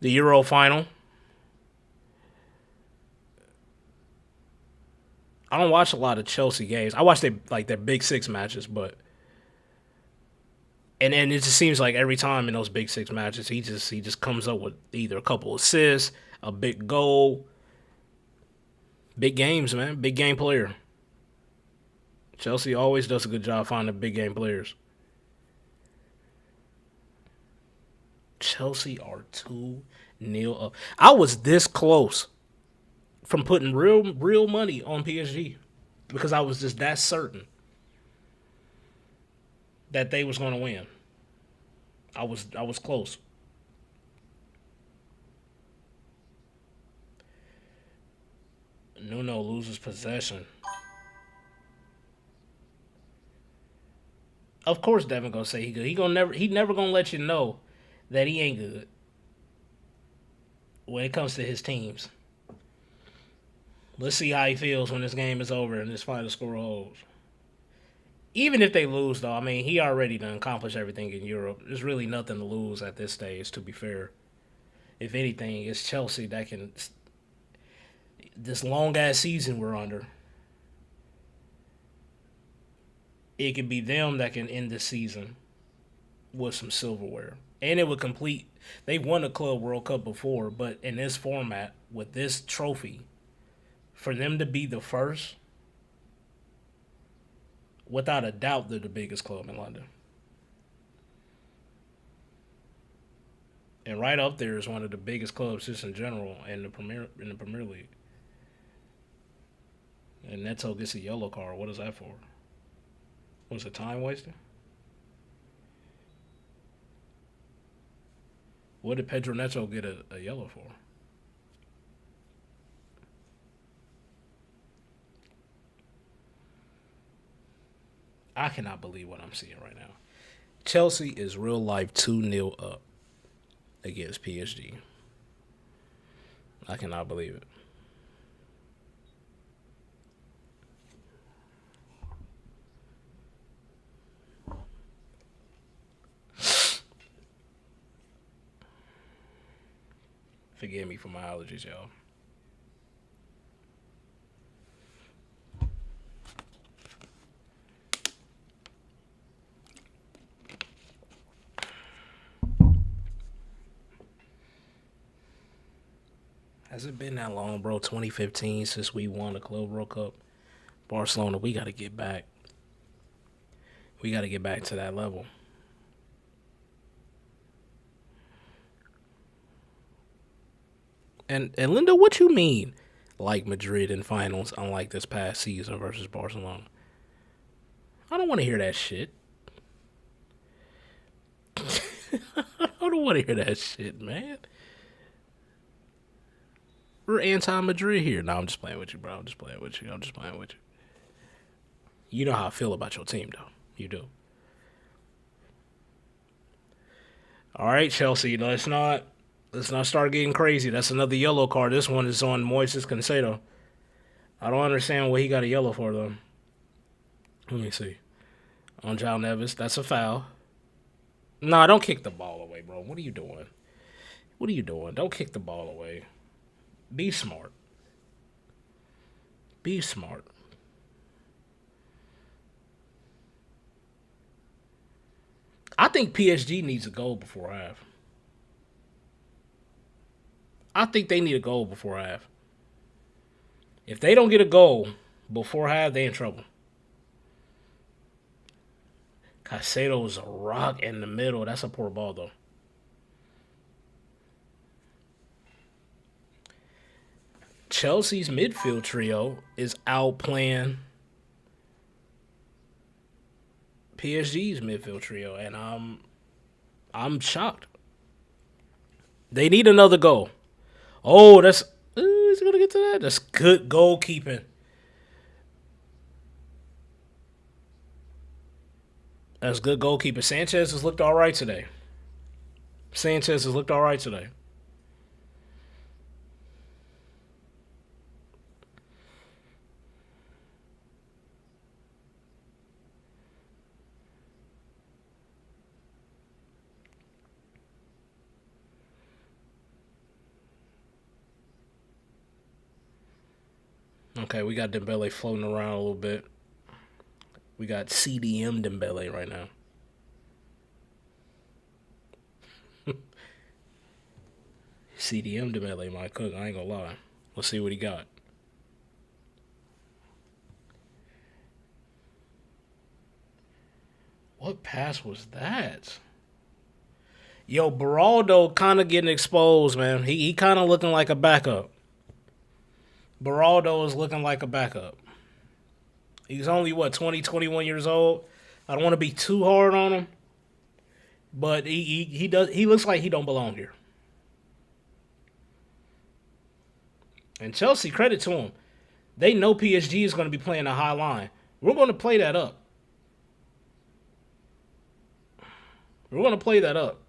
the Euro final. I don't watch a lot of Chelsea games. I watch their Big Six matches, but and it just seems like every time in those Big Six matches, he just comes up with either a couple assists, a big goal, big games, man, big game player. Chelsea always does a good job finding big game players. Chelsea are 2-0 up. I was this close from putting real money on PSG because I was just that certain that they was going to win. I was close. Nuno loses possession. Of course, Devin gonna say he good. He never gonna let you know that he ain't good when it comes to his teams. Let's see how he feels when this game is over and this final score holds. Even if they lose, though, I mean, he already done accomplished everything in Europe. There's really nothing to lose at this stage, to be fair. If anything, it's Chelsea that can. This long ass season we're under, it could be them that can end the season with some silverware. And it would complete. They've won a Club World Cup before, but in this format, with this trophy, for them to be the first, without a doubt, they're the biggest club in London. And right up there is one of the biggest clubs just in general in the Premier League. And Neto gets a yellow card. What is that for? Was it time wasting? What did Pedro Neto get a yellow for? I cannot believe what I'm seeing right now. Chelsea is real life 2-0 up against PSG. I cannot believe it. Forgive me for my allergies, y'all. Has it been that long, bro? 2015 since we won the Club World Cup. Barcelona, we got to get back. We got to get back to that level. And Linda, what you mean? Like Madrid in finals, unlike this past season versus Barcelona. I don't want to hear that shit. I don't want to hear that shit, man. We're anti Madrid here. No, I'm just playing with you, bro. I'm just playing with you. I'm just playing with you. You know how I feel about your team, though. You do. All right, Chelsea. Let's not start getting crazy. That's another yellow card. This one is on Moises Cancedo. I don't understand what he got a yellow for though. Let me see. On Jao Neves, that's a foul. Nah, don't kick the ball away, bro. What are you doing? What are you doing? Don't kick the ball away. Be smart. Be smart. I think PSG needs a goal before half. I think they need a goal before half. If they don't get a goal before half, they in trouble. Caicedo's a rock in the middle. That's a poor ball though. Chelsea's midfield trio is outplaying PSG's midfield trio, and I'm shocked. They need another goal. Oh, that's he's gonna get to that. That's good goalkeeping. That's good goalkeeping. Sanchez has looked all right today. Sanchez has looked all right today. Okay, we got Dembele floating around a little bit. We got CDM Dembele right now. CDM Dembele might cook. I ain't gonna lie. Let's see what he got. What pass was that? Yo, Baraldo kind of getting exposed, man. He kind of looking like a backup. Baraldo is looking like a backup. He's only, what, 20, 21 years old? I don't want to be too hard on him, but he looks like he don't belong here. And Chelsea, credit to him. They know PSG is going to be playing a high line. We're going to play that up. We're going to play that up.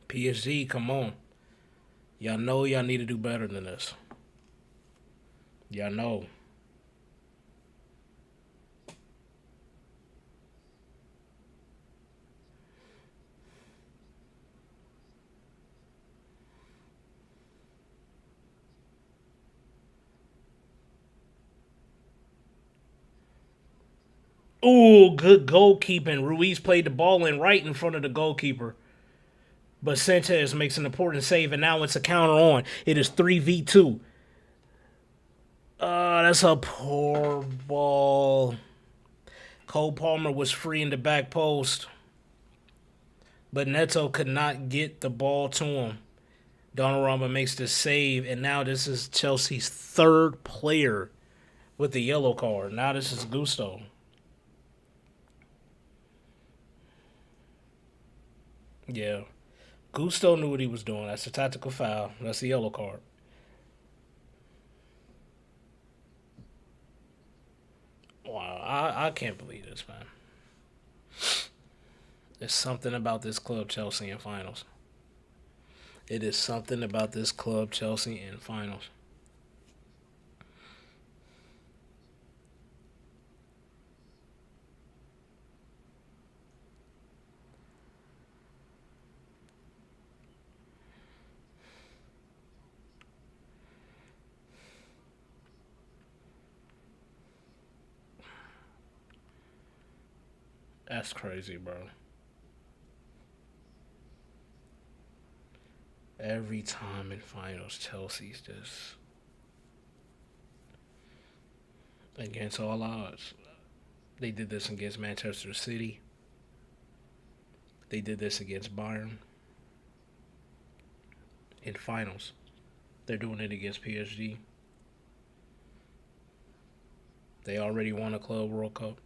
PSG, come on. Y'all know y'all need to do better than this. Y'all know. Ooh, good goalkeeping. Ruiz played the ball in right in front of the goalkeeper. But Sanchez makes an important save, and now it's a counter on. It is 3v2. That's a poor ball. Cole Palmer was free in the back post, but Neto could not get the ball to him. Donnarumma makes the save, and now this is Chelsea's third player with the yellow card. Now this is Gusto. Yeah. Gusto knew what he was doing. That's a tactical foul. That's the yellow card. Wow, I can't believe this, man. There's something about this club, Chelsea, in finals. It is something about this club, Chelsea, in finals. That's crazy, bro. Every time in finals, Chelsea's just against all odds. They did this against Manchester City. They did this against Bayern in finals. They're doing it against PSG. They already won a Club World Cup.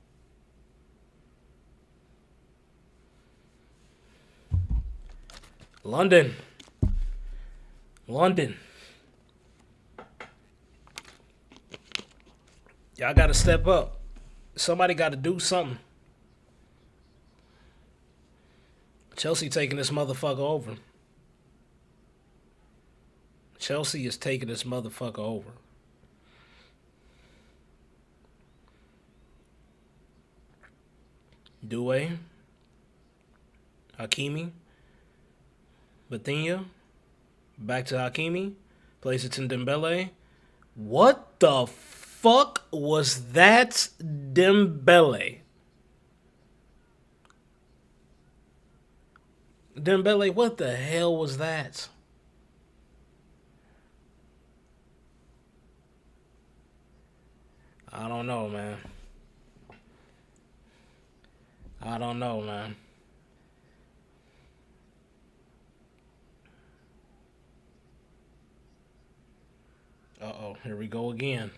London. London. Y'all got to step up. Somebody got to do something. Chelsea taking this motherfucker over. Chelsea is taking this motherfucker over. Due, Hakimi, Batinha, back to Hakimi, plays it to Dembele. What the fuck was that, Dembele? Dembele, what the hell was that? I don't know, man. I don't know, man. Uh-oh, here we go again.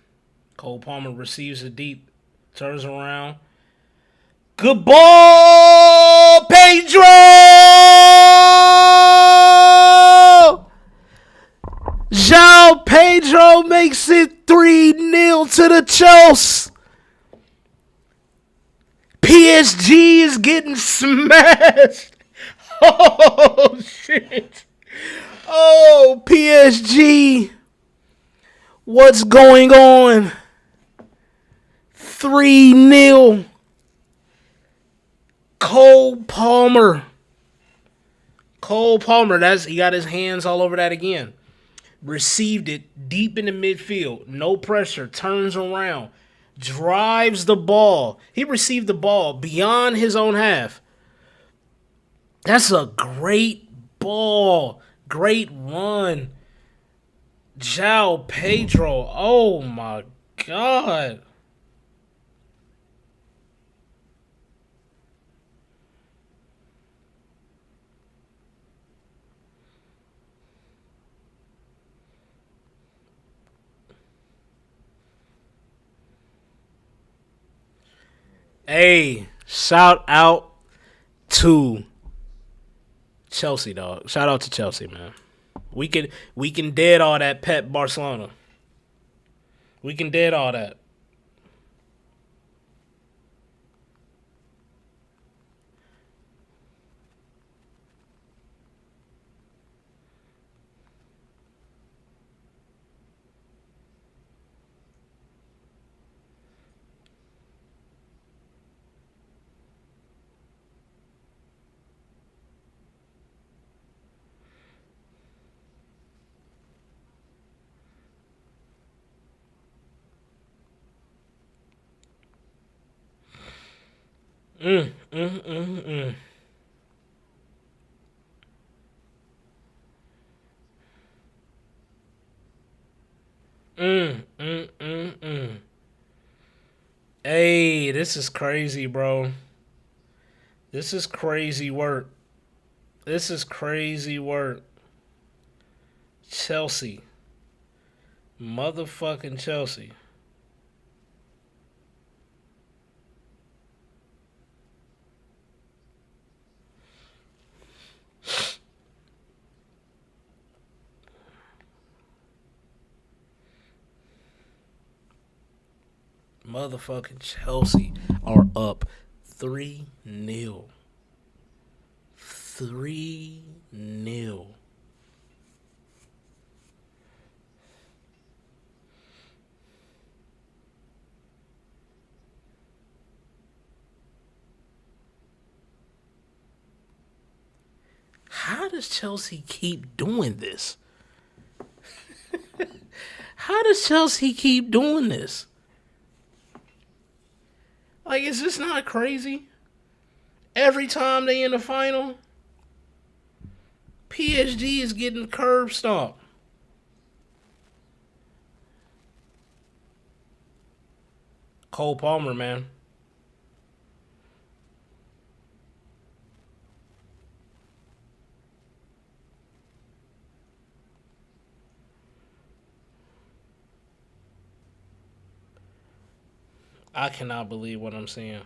Cole Palmer receives it deep, turns around. Good ball, Pedro! João Pedro makes it 3-0 to the Chelsea. PSG is getting smashed. Oh, shit. Oh, PSG. What's going on? 3-0. Cole Palmer. Cole Palmer. He got his hands all over that again. Received it deep in the midfield. No pressure. Turns around. Drives the ball. He received the ball beyond his own half. That's a great ball. Great run. João Pedro. Oh my God. Hey, shout out to Chelsea, dog. Shout out to Chelsea, man. We can dead all that Pep Barcelona. We can dead all that. Mm, mm, mm, mm. Mm, mm, mm, mm. Hey, this is crazy, bro. This is crazy work. This is crazy work. Chelsea. Motherfucking Chelsea. Motherfucking Chelsea are up 3-0. 3-0. How does Chelsea keep doing this? How does Chelsea keep doing this? Like, is this not crazy? Every time they in the final, PSG is getting curb stomped. Cole Palmer, man. I cannot believe what I'm seeing.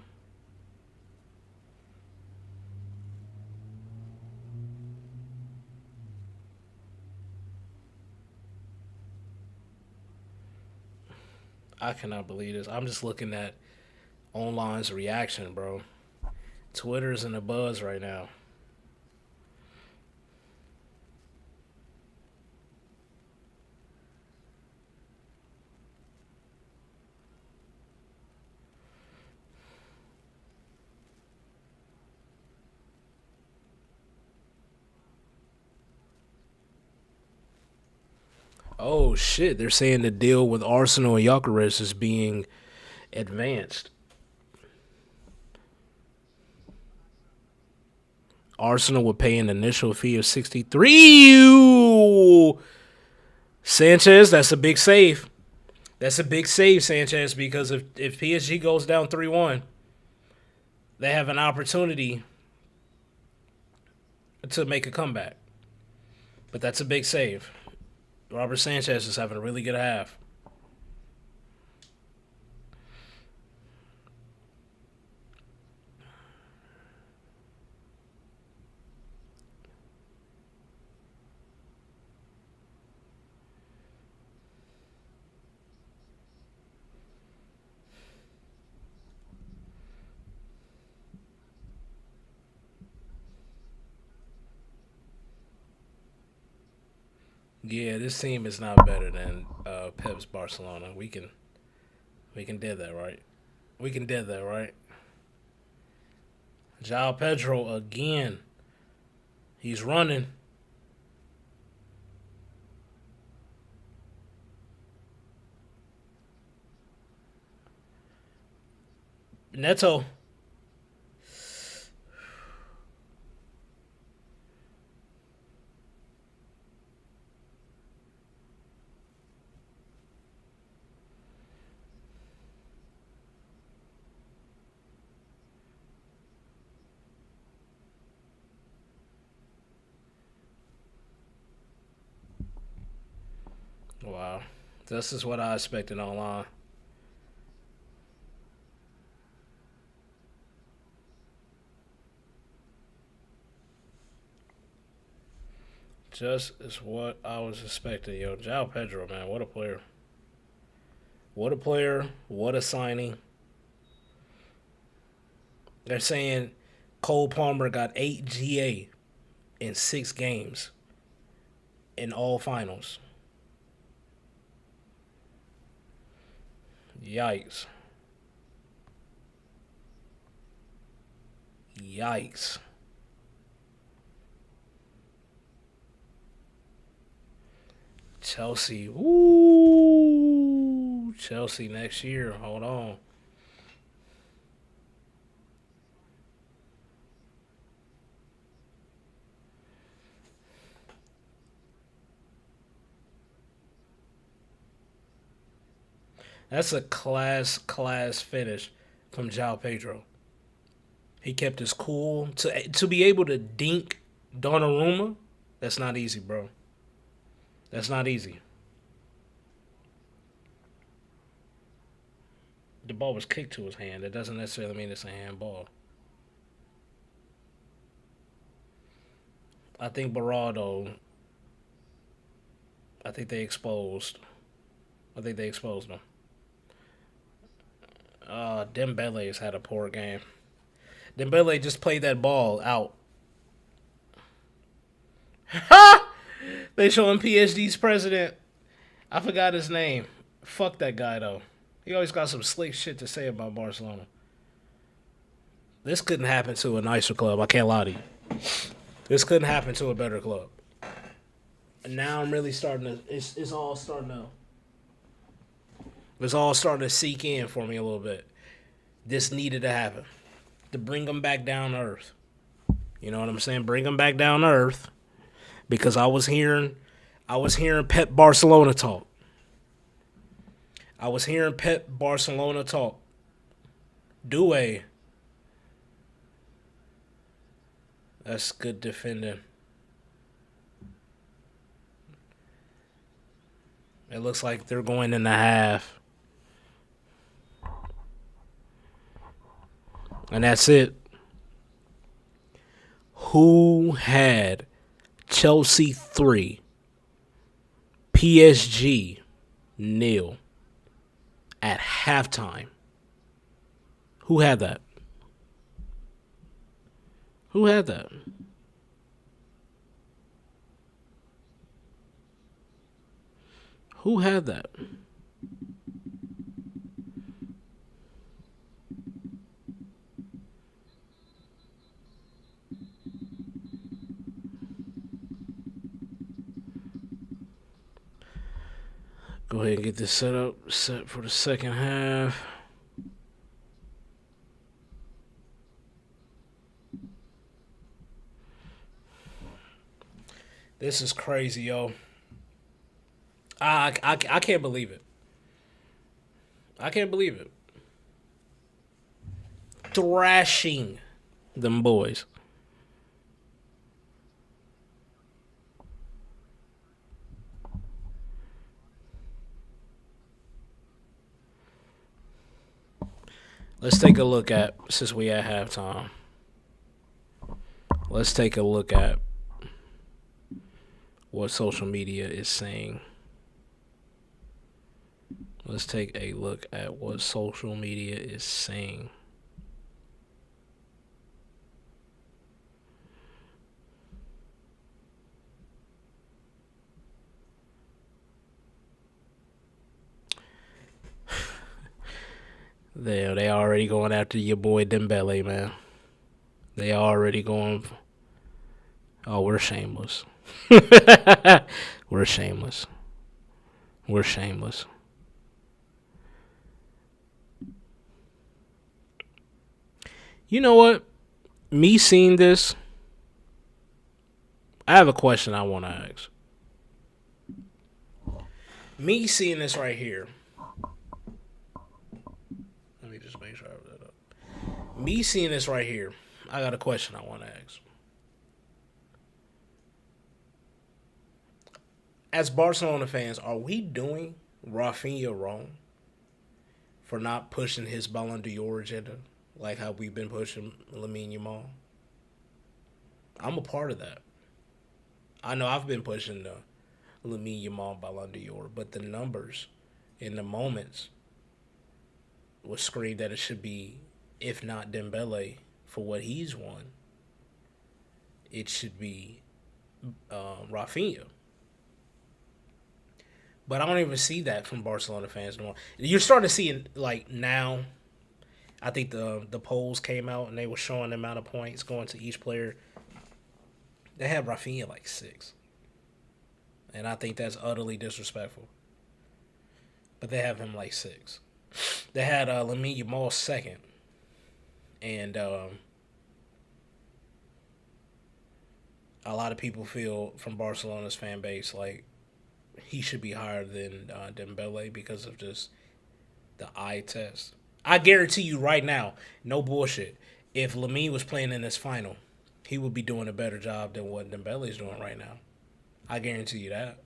I cannot believe this. I'm just looking at online's reaction, bro. Twitter's in a buzz right now. Oh shit! They're saying the deal with Arsenal and Gyökeres is being advanced. Arsenal would pay an initial fee of 63. Sanchez, that's a big save. That's a big save, Sanchez, because if PSG goes down 3-1, they have an opportunity to make a comeback. But that's a big save. Robert Sanchez is having a really good half. Yeah, this team is not better than Pep's Barcelona. We can do that, right? We can do that, right? João Pedro again. He's running. Neto. Wow. This is what I expected online. Just is what I was expecting, yo. João Pedro, man, what a player. What a player. What a signing. They're saying Cole Palmer got 8 GA in 6 games in all finals. Yikes. Yikes. Chelsea. Ooh. Chelsea next year. Hold on. That's a class finish from João Pedro. He kept his cool to be able to dink Donnarumma. That's not easy, bro. That's not easy. The ball was kicked to his hand. That doesn't necessarily mean it's a handball. I think Barado. I think they exposed. I think they exposed him. Dembele has had a poor game. Dembele just played that ball out. Ha! They showing PSG's president. I forgot his name. Fuck that guy though. He always got some slick shit to say about Barcelona. This couldn't happen to a nicer club. I can't lie to you. This couldn't happen to a better club. And now I'm really starting to. It's all starting to. It's all starting to seek in for me a little bit. This needed to happen to bring them back down to earth. You know what I'm saying? Bring them back down to earth because I was hearing Pep Barcelona talk. I was hearing Pep Barcelona talk. Due. That's good defending. It looks like they're going in the half. And that's it. Who had Chelsea 3, PSG 0 at halftime. Who had that? Who had that? Who had that? Go ahead and get this set for the second half. This is crazy, yo. I can't believe it. I can't believe it. Thrashing them boys. Let's take a look at, since we at halftime, let's take a look at what social media is saying. Let's take a look at what social media is saying. They already going after your boy Dembele, man. They already going. Oh, we're shameless. We're shameless. We're shameless. You know what? Me seeing this, I have a question I want to ask. Me seeing this right here. Let me just make sure I have that up. Me seeing this right here, I got a question I want to ask. As Barcelona fans, are we doing Rafinha wrong for not pushing his Ballon d'Or agenda like how we've been pushing Lamine Yamal? I'm a part of that. I know I've been pushing the Lamine Yamal Ballon d'Or, but the numbers in the moments was screamed that it should be, if not Dembele for what he's won, it should be Rafinha. But I don't even see that from Barcelona fans anymore. You're starting to see it like now. I think the polls came out and they were showing the amount of points going to each player. They had Rafinha like 6. And I think that's utterly disrespectful. But they have him like 6. They had Lamine Yamal second. And a lot of people feel from Barcelona's fan base like he should be higher than Dembele because of just the eye test. I guarantee you right now, no bullshit. If Lamine was playing in this final, he would be doing a better job than what Dembele's doing right now. I guarantee you that.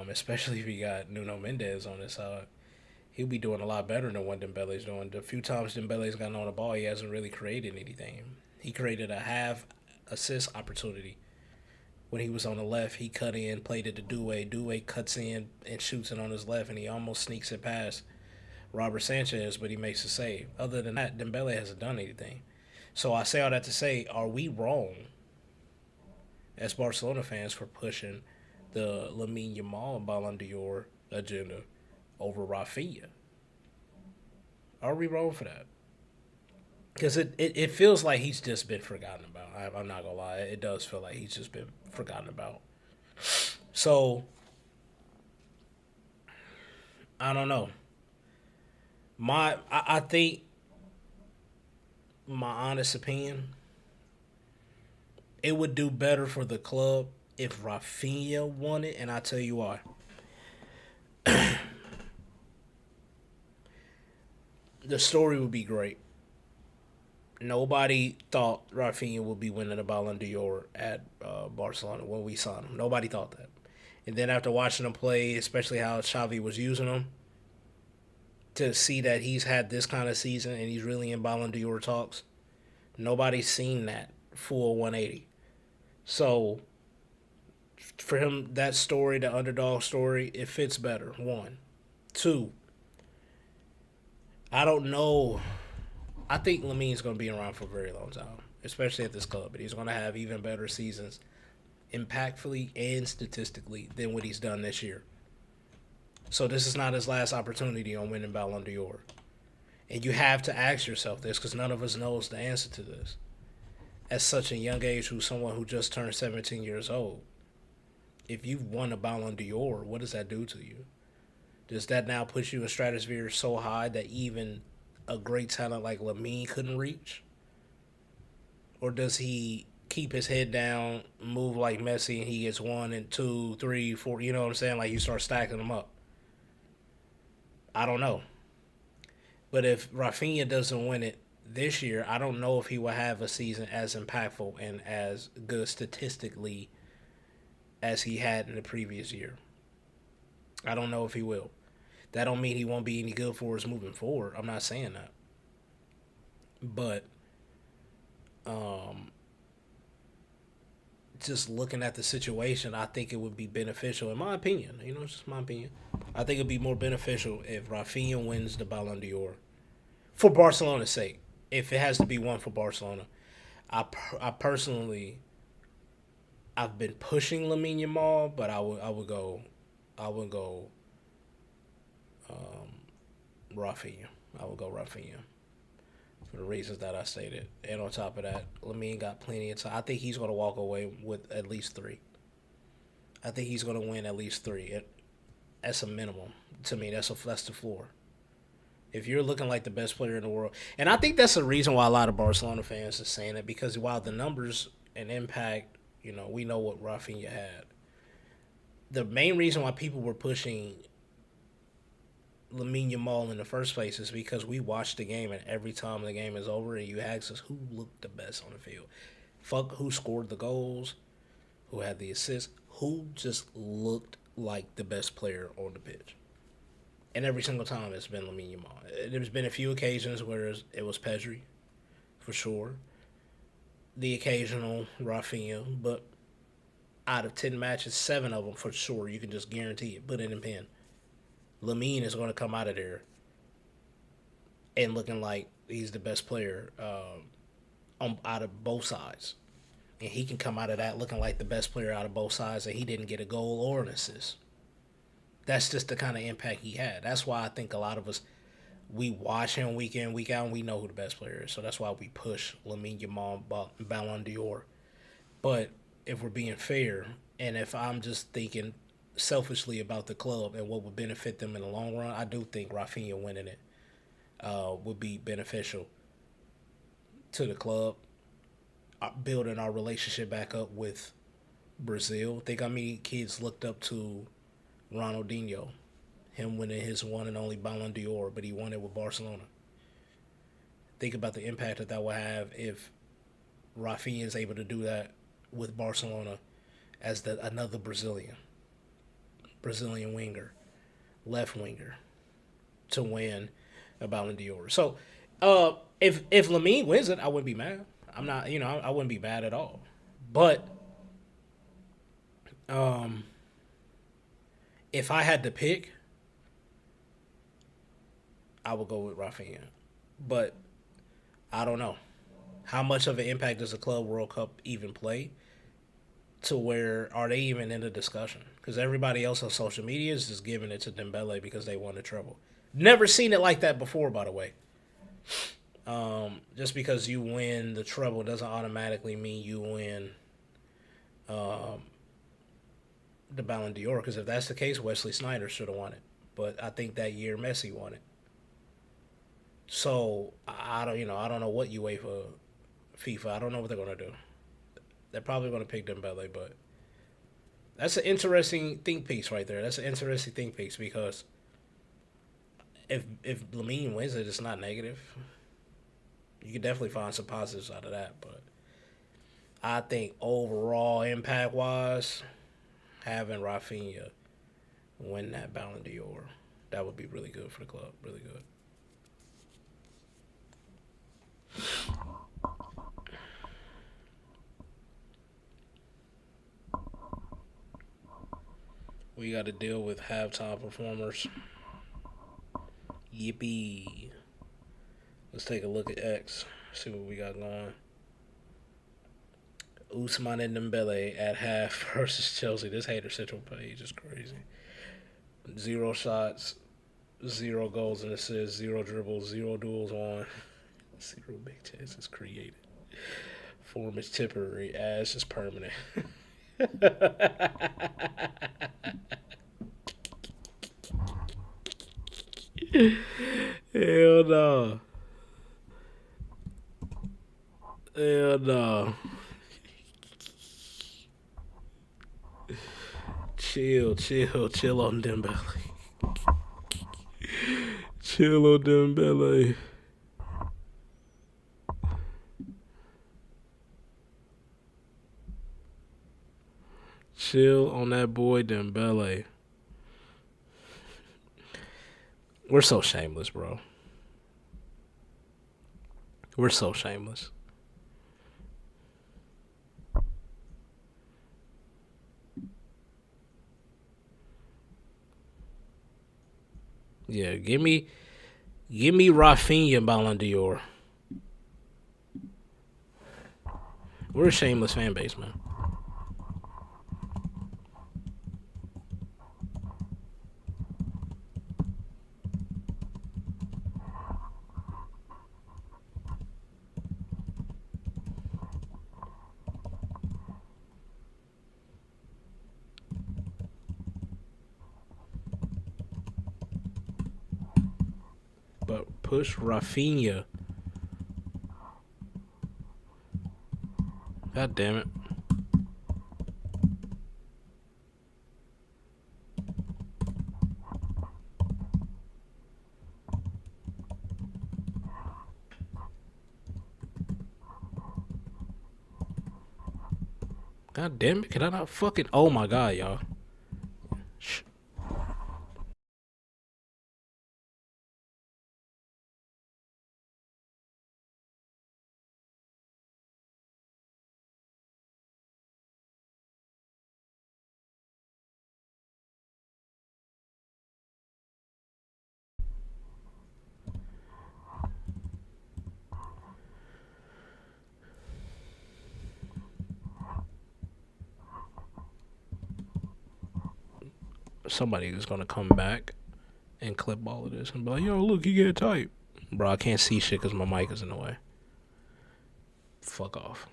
Especially if you got Nuno Mendes on his side. He'll be doing a lot better than what Dembele's doing. The few times Dembele's gotten on the ball, he hasn't really created anything. He created a half assist opportunity. When he was on the left, he cut in, played it to Due. Due cuts in and shoots it on his left, and he almost sneaks it past Robert Sanchez, but he makes a save. Other than that, Dembele hasn't done anything. So I say all that to say, are we wrong as Barcelona fans for pushing the Lamine Yamal Ballon d'Or agenda over Rafinha? Are we wrong for that? Because it feels like he's just been forgotten about. I'm not going to lie. It does feel like he's just been forgotten about. So, I don't know. I think, my honest opinion, it would do better for the club if Rafinha won it, and I tell you why. The story would be great. Nobody thought Rafinha would be winning the Ballon d'Or at Barcelona when we signed him. Nobody thought that. And then after watching him play, especially how Xavi was using him, to see that he's had this kind of season and he's really in Ballon d'Or talks, nobody's seen that full 180. So for him, that story, the underdog story, it fits better. One. Two, I don't know. I think Lamine's going to be around for a very long time, especially at this club. But he's going to have even better seasons, impactfully and statistically, than what he's done this year. So this is not his last opportunity on winning Ballon d'Or. And you have to ask yourself this because none of us knows the answer to this. At such a young age, who's someone who just turned 17 years old, if you've won a Ballon d'Or, what does that do to you? Does that now put you in stratosphere so high that even a great talent like Lamine couldn't reach? Or does he keep his head down, move like Messi, and he gets one and two, three, four? You know what I'm saying? Like you start stacking them up. I don't know. But if Rafinha doesn't win it this year, I don't know if he will have a season as impactful and as good statistically as he had in the previous year. I don't know if he will. That don't mean he won't be any good for us moving forward. I'm not saying that. But um, just looking at the situation, I think it would be beneficial, in my opinion. You know, it's just my opinion. I think it'd be more beneficial if Rafinha wins the Ballon d'Or for Barcelona's sake. If it has to be one for Barcelona, I personally I've been pushing Lamine Yamal, but I would go Rafinha. I would go Rafinha for the reasons that I stated. And on top of that, Lamine got plenty of time. I think he's going to walk away with at least three. I think he's going to win at least three. That's a minimum to me. That's the floor. If you're looking like the best player in the world, and I think that's the reason why a lot of Barcelona fans are saying it because while the numbers and impact, we know what Rafinha had. The main reason why people were pushing Lamine Yamal in the first place is because we watched the game, and every time the game is over, and you ask us who looked the best on the field, fuck who scored the goals, who had the assists, who just looked like the best player on the pitch. And every single time it's been Lamine Yamal. There's been a few occasions where it was Pedri, for sure. The occasional Rafinha, but out of 10 matches, 7 of them for sure, you can just guarantee it. Put it in pen. Lamine is going to come out of there and looking like he's the best player out of both sides. And he can come out of that looking like the best player out of both sides, and he didn't get a goal or an assist. That's just the kind of impact he had. That's why I think a lot of us, we watch him week in, week out, and we know who the best player is. So that's why we push Lamine Yamal Ballon d'Or. But if we're being fair, and if I'm just thinking selfishly about the club and what would benefit them in the long run, I do think Rafinha winning it would be beneficial to the club, building our relationship back up with Brazil. Think how many kids looked up to Ronaldinho, him winning his one and only Ballon d'Or, but he won it with Barcelona. Think about the impact that will have if Rafinha is able to do that with Barcelona as another Brazilian winger, left winger, to win a Ballon d'Or. So, if Lamine wins it, I wouldn't be mad. I'm not, I wouldn't be mad at all. But um, if I had to pick, I would go with Rafinha. But I don't know how much of an impact does the Club World Cup even play. To where are they even in the discussion? Because everybody else on social media is just giving it to Dembele because they won the treble. Never seen it like that before, by the way. Just because you win the treble doesn't automatically mean you win um, the Ballon d'Or. Because if that's the case, Wesley Sneijder should have won it. But I think that year Messi won it. So I don't, I don't know what UEFA, FIFA. I don't know what they're gonna do. They're probably gonna pick Dembele, but that's an interesting think piece right there. That's an interesting think piece because if Lamine wins it, it's not negative. You can definitely find some positives out of that, but I think overall impact wise, having Rafinha win that Ballon d'Or, that would be really good for the club. Really good. We got to deal with halftime performers. Yippee. Let's take a look at X. See what we got going. Usman and Dembele at half versus Chelsea. This hater central page is crazy. Zero shots, zero goals and assists, zero dribbles, zero duels won, zero big chances created. Form is temporary, ass is permanent. Hell no. Hell no. Chill on Dembele. Chill on Dembele. Chill on that boy Dembele. We're so shameless, bro. We're so shameless. Yeah, give me Rafinha Ballon d'Or. We're a shameless fan base, man. But push Rafinha. God damn it. God damn it. Can I not fucking. Oh my god, y'all. Shh. Somebody is gonna come back and clip all of this and be like, yo, look, you get tight. Bro, I can't see shit because my mic is in the way. Fuck off.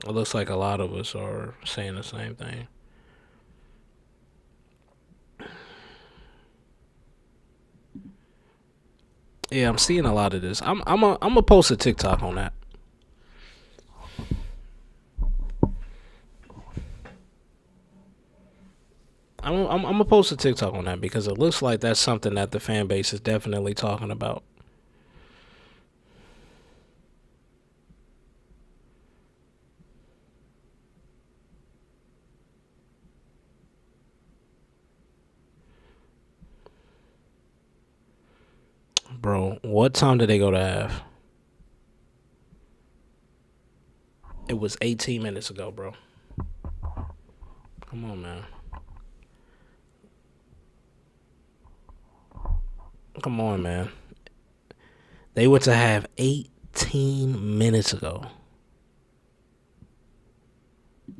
It looks like a lot of us are saying the same thing. Yeah, I'm seeing a lot of this. I'm gonna post a TikTok on that. I'm gonna post a TikTok on that because it looks like that's something that the fan base is definitely talking about. Bro, what time did they go to half? It was 18 minutes ago, bro. Come on, man. Come on, man. They went to have 18 minutes ago.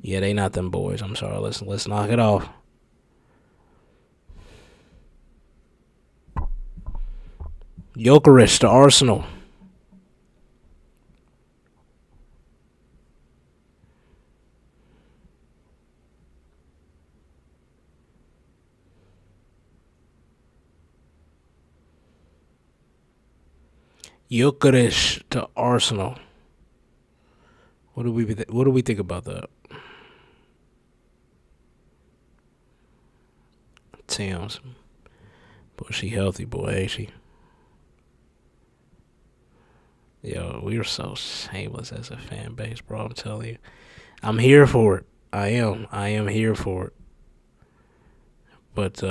Yeah, they not them boys. I'm sorry. Let's knock it off. Jokeris to Arsenal. Jokeris to Arsenal. What do we think about that? Towns. Boy, she healthy, boy, ain't she? Yo, we are so shameless as a fan base, bro. I'm telling you. I'm here for it. I am. I am here for it. But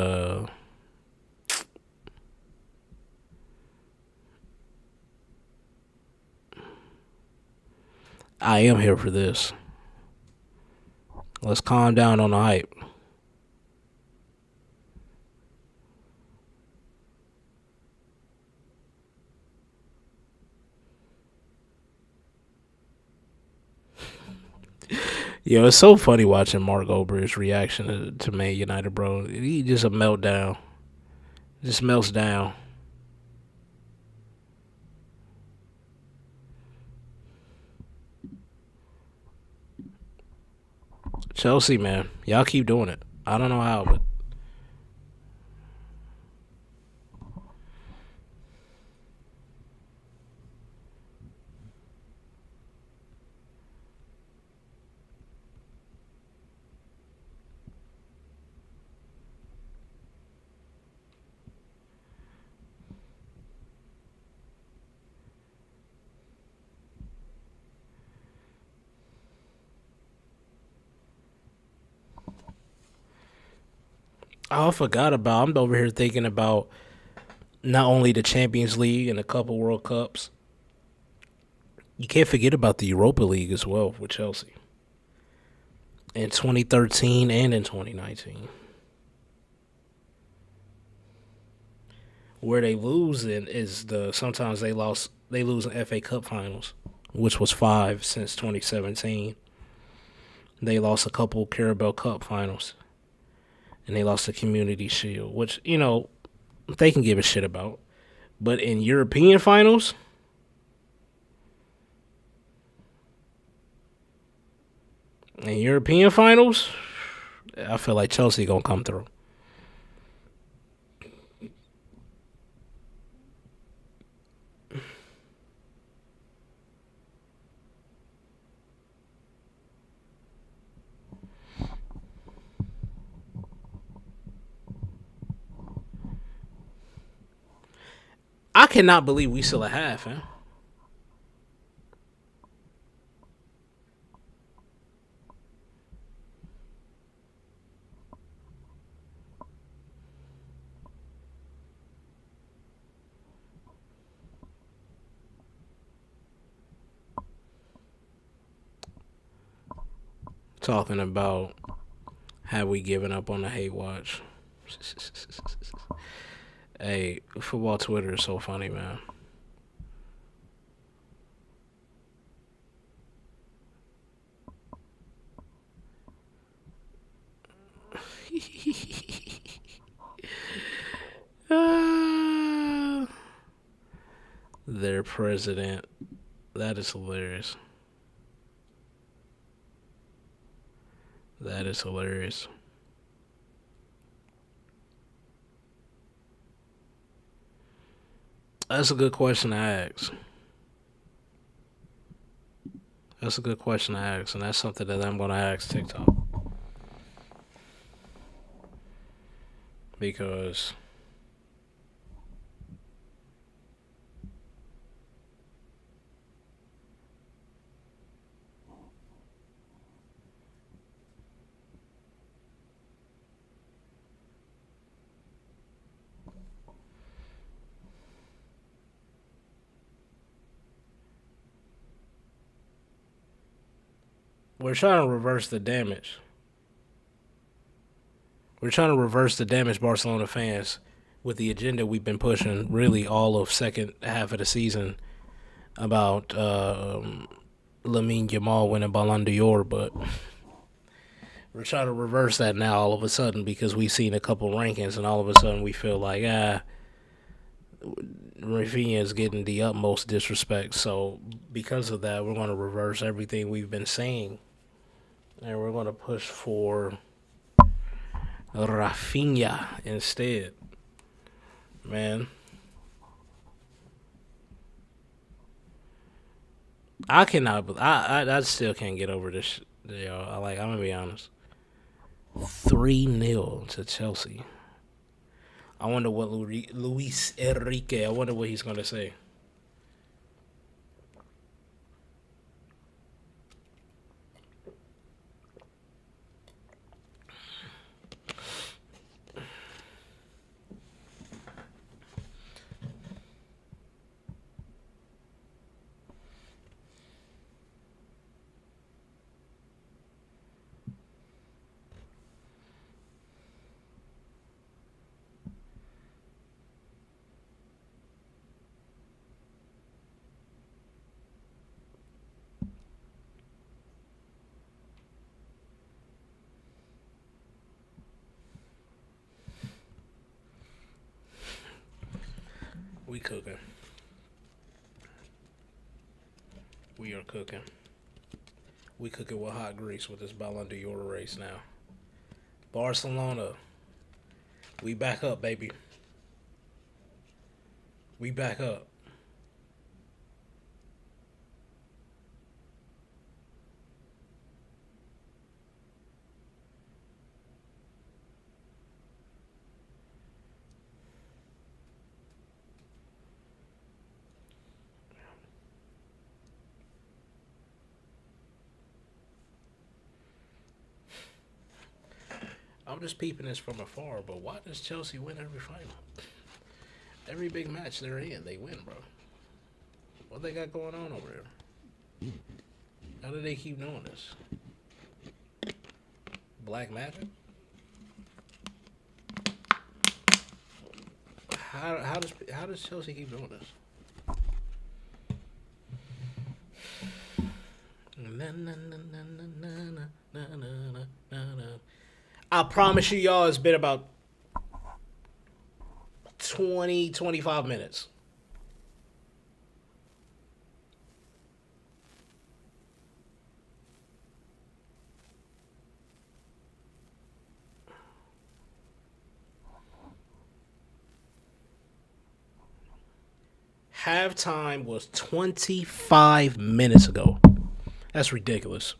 I am here for this. Let's calm down on the hype. Yo, it's so funny watching Mark Goldberg's reaction to Man United, bro. He just a meltdown. Just melts down. Chelsea, man, y'all keep doing it. I don't know how, but I forgot about. I'm over here thinking about not only the Champions League and a couple World Cups. You can't forget about the Europa League as well with Chelsea in 2013 and in 2019, where they lose in is the sometimes they lose in FA Cup finals, which was five since 2017. They lost a couple Carabao Cup finals, and they lost the Community Shield, which they can give a shit about. But in European finals, I feel like Chelsea gonna come through. I cannot believe we still a half, man. Talking about have we given up on the hate watch? Hey, football Twitter is so funny, man. Uh, their president. That is hilarious. That is hilarious. That's a good question to ask. That's a good question to ask, and that's something that I'm going to ask TikTok because we're trying to reverse the damage. We're trying to reverse the damage Barcelona fans with the agenda we've been pushing really all of second half of the season about Lamine Yamal winning Ballon d'Or, but we're trying to reverse that now all of a sudden because we've seen a couple rankings and all of a sudden we feel like Rafinha is getting the utmost disrespect. So because of that, we're going to reverse everything we've been saying, and we're going to push for Rafinha instead. Man, I cannot. I still can't get over this. Yo, I'm gonna be honest. 3-0 to Chelsea. I wonder what Luis Enrique. I wonder what he's gonna say. We cooking. We are cooking. We cooking with hot grease with this Ballon d'Or race now. Barcelona. We back up, baby. We back up. I'm just peeping this from afar, but why does Chelsea win every final? Every big match they're in, they win, bro. What they got going on over there? How do they keep doing this? Black magic? How does Chelsea keep doing this? I promise you, y'all, it's been about 25 minutes. Halftime was 25 minutes ago. That's ridiculous.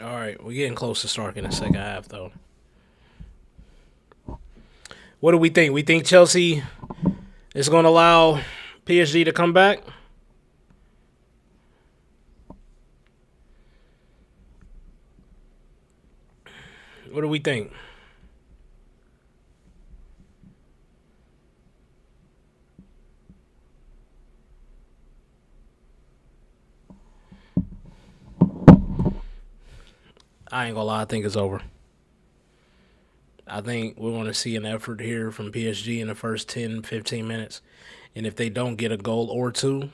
All right, we're getting close to starting the second half, though. What do we think? We think Chelsea is going to allow PSG to come back? What do we think? I ain't gonna lie, I think it's over. I think we want to see an effort here from PSG in the first 10, 15 minutes. And if they don't get a goal or two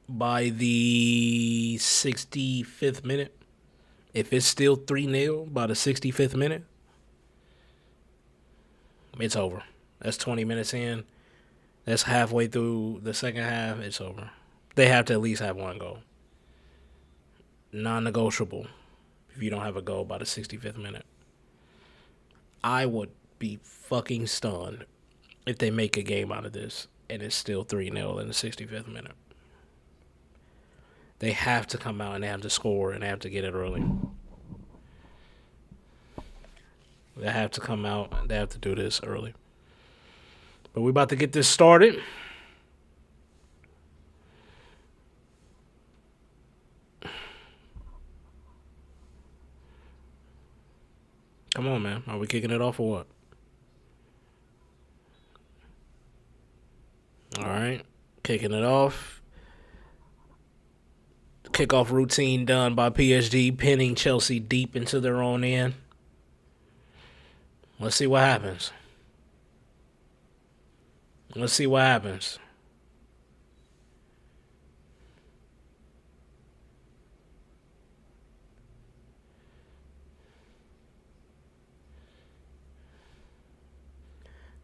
by the 65th minute, if it's still 3-0 by the 65th minute, it's over. That's 20 minutes in. That's halfway through the second half. It's over. They have to at least have one goal. Non-negotiable if you don't have a goal by the 65th minute. I would be fucking stunned if they make a game out of this and it's still 3-0 in the 65th minute. They have to come out and they have to score and they have to get it early. They have to come out and they have to do this early. But we're about to get this started. Come on, man. Are we kicking it off or what? All right. Kicking it off. Kickoff routine done by PSG, pinning Chelsea deep into their own end. Let's see what happens. Let's see what happens.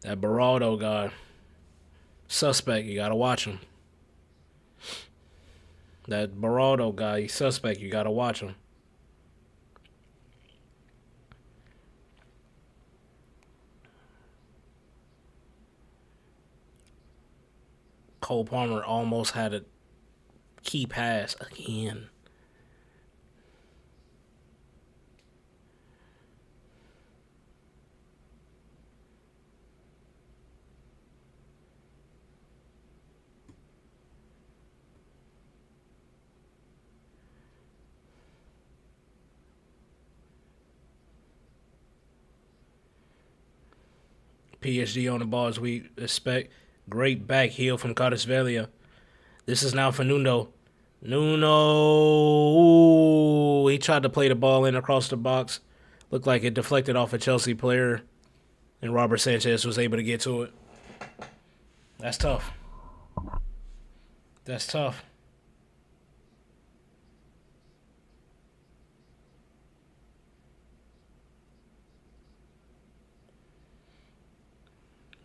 That Beraldo guy, suspect. You gotta watch him. That Beraldo guy, he's suspect. You gotta watch him. Cole Palmer almost had a key pass again. PSG on the ball as we expect. Great back heel from Kvaratskhelia. This is now for Nuno. Nuno. He tried to play the ball in across the box. Looked like it deflected off a Chelsea player. And Robert Sanchez was able to get to it. That's tough. That's tough.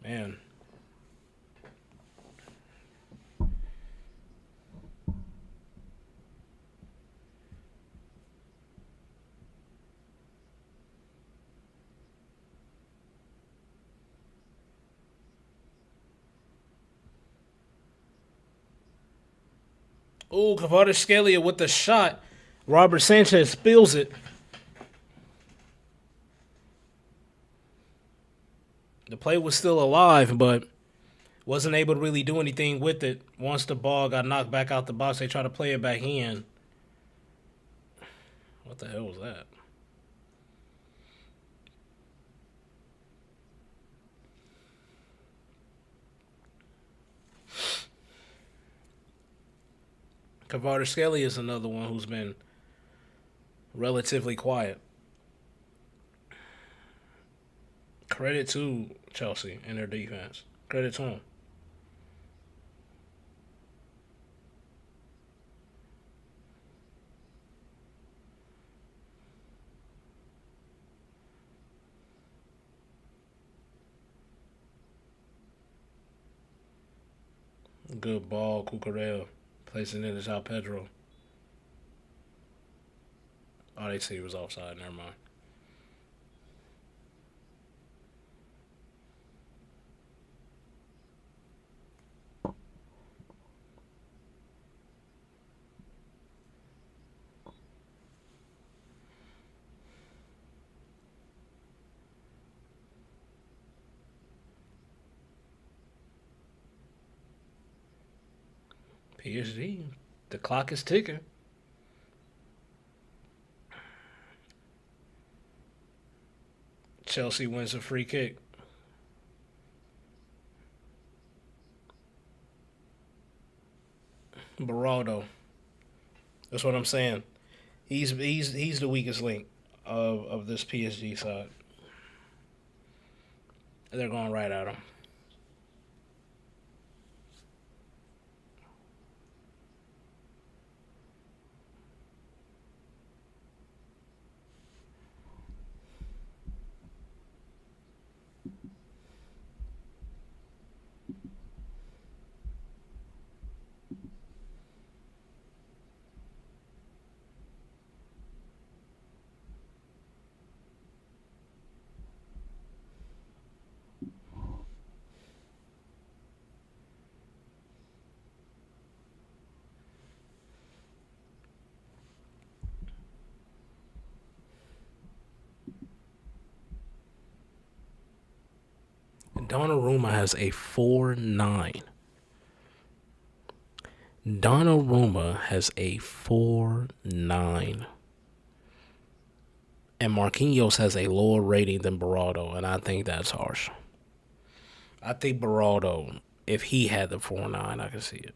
Man. Ooh, Kvaratskhelia with the shot. Robert Sanchez spills it. The play was still alive, but wasn't able to really do anything with it. Once the ball got knocked back out the box, they tried to play it back in. What the hell was that? Kvaratskhelia is another one who's been relatively quiet. Credit to Chelsea and their defense. Credit to them. Good ball, Cucurella. Placing it as Pedro. Oh, they said he was offside. Never mind. PSG. The clock is ticking. Chelsea wins a free kick. Beraldo. That's what I'm saying. He's the weakest link of this PSG side. They're going right at him. Donnarumma has a 4.9. Donnarumma has a 4.9. And Marquinhos has a lower rating than Beraldo, and I think that's harsh. I think Beraldo, if he had the 4.9, I could see it.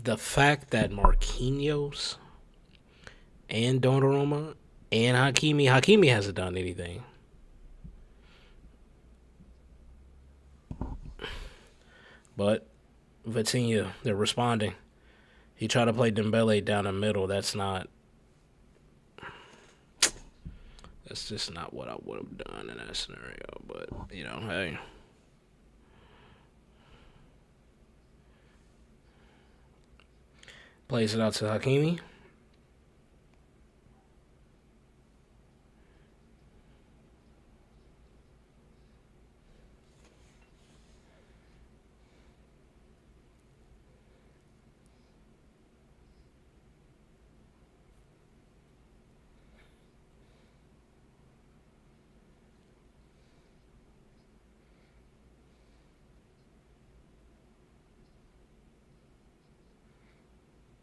The fact that Marquinhos and Donnarumma and Hakimi hasn't done anything. But Vitinha, they're responding. He tried to play Dembele down the middle. That's just not what I would have done in that scenario. But, hey. Plays it out to Hakimi.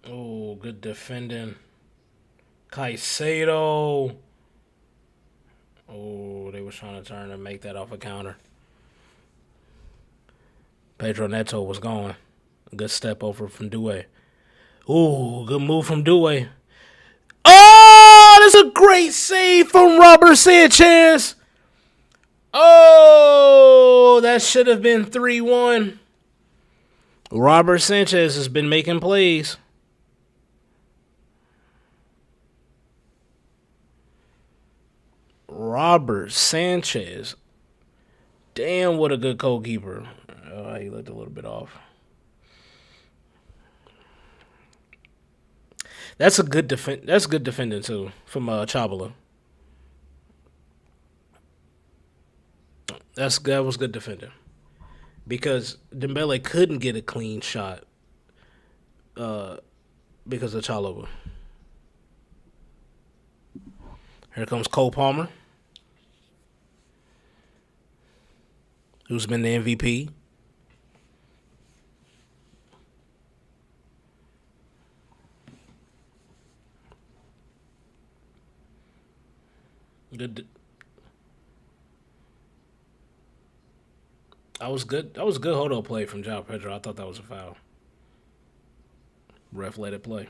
Oh, good defending. Caicedo. Oh, they were trying to turn and make that off a counter. Pedro Neto was gone. Good step over from Doué. Ooh, good move from Doué. Oh, that's a great save from Robert Sanchez. Oh, that should have been 3-1. Robert Sanchez has been making plays. Robert Sanchez Damn, what a good goalkeeper. He looked a little bit off. That's good defending too from Chabala. That was good defending because Dembele couldn't get a clean shot uh, because of Chalobah. Here comes Cole Palmer, who's been the MVP. Good. That was good. That was good hold up play from João Pedro. I thought that was a foul. Ref let it play.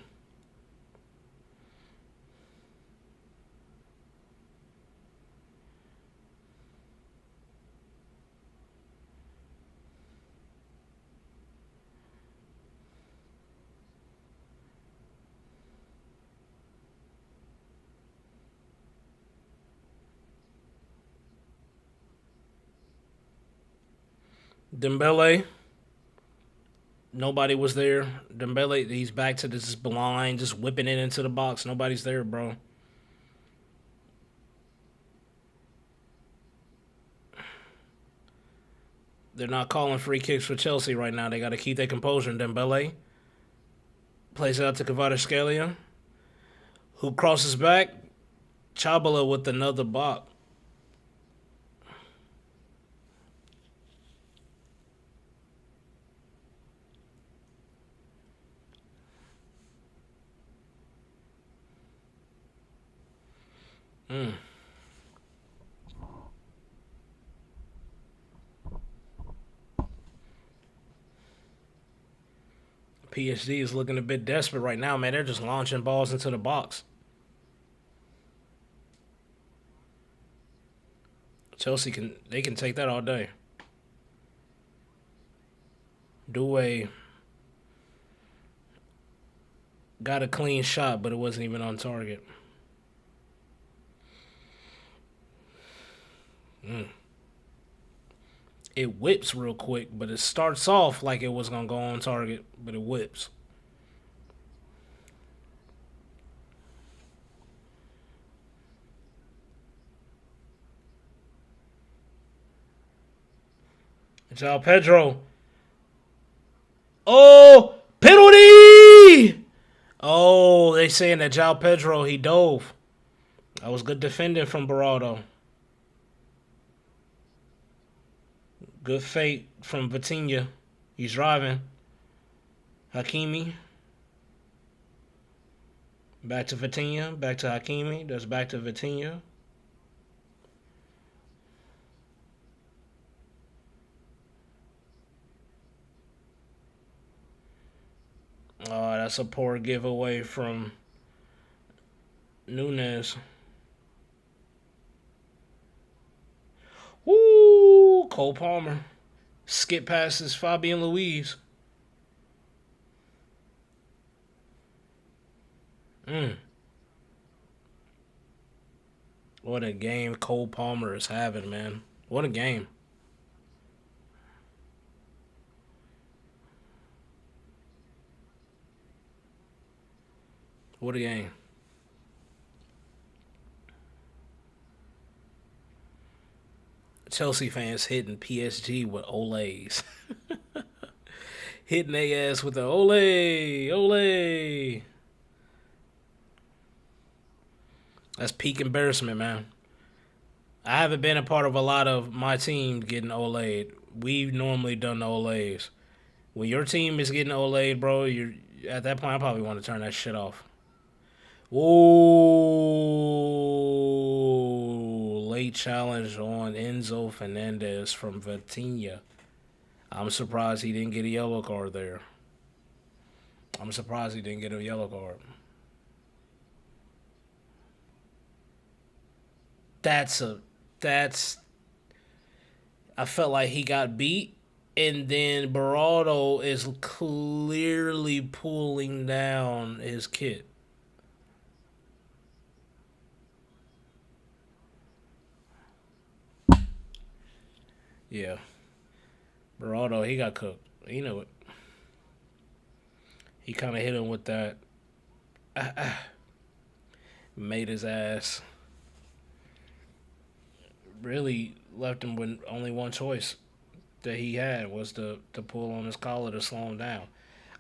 Dembele, nobody was there. Dembele, he's back to this blind, just whipping it into the box. Nobody's there, bro. They're not calling free kicks for Chelsea right now. They got to keep their composure. And Dembele plays it out to Kvaratskhelia, who crosses back. Chabala with another block. Mm. PSG is looking a bit desperate right now, man. They're just launching balls into the box. Chelsea can take that all day. Doué got a clean shot, but it wasn't even on target. Mm. It whips real quick, but it starts off like it was gonna go on target, but it whips. João Pedro. Oh, penalty! Oh, they saying that João Pedro he dove. That was good defending from Beraldo. Good fate from Vitinha. He's driving. Hakimi. Back to Vitinha. Back to Hakimi. That's back to Vitinha. Oh, that's a poor giveaway from Nunes. Woo! Cole Palmer. Skip passes Fabian Luiz. Mm. What a game Cole Palmer is having, man. What a game. What a game. Chelsea fans hitting PSG with Olays. Hitting their ass with the Olay, Olay. That's peak embarrassment, man. I haven't been a part of a lot of my team getting Olayed. We've normally done the Olays. When your team is getting Olayed, bro, you're at that point. I probably want to turn that shit off. Ooh, late challenge on Enzo Fernandez from Vitinha. I'm surprised he didn't get a yellow card there. I'm surprised he didn't get a yellow card. That's a that's. I felt like he got beat, and then Beraldo is clearly pulling down his kit. Yeah, Beraldo, he got cooked. He knew it. He kind of hit him with that, made his ass really left him with only one choice that he had was to pull on his collar to slow him down.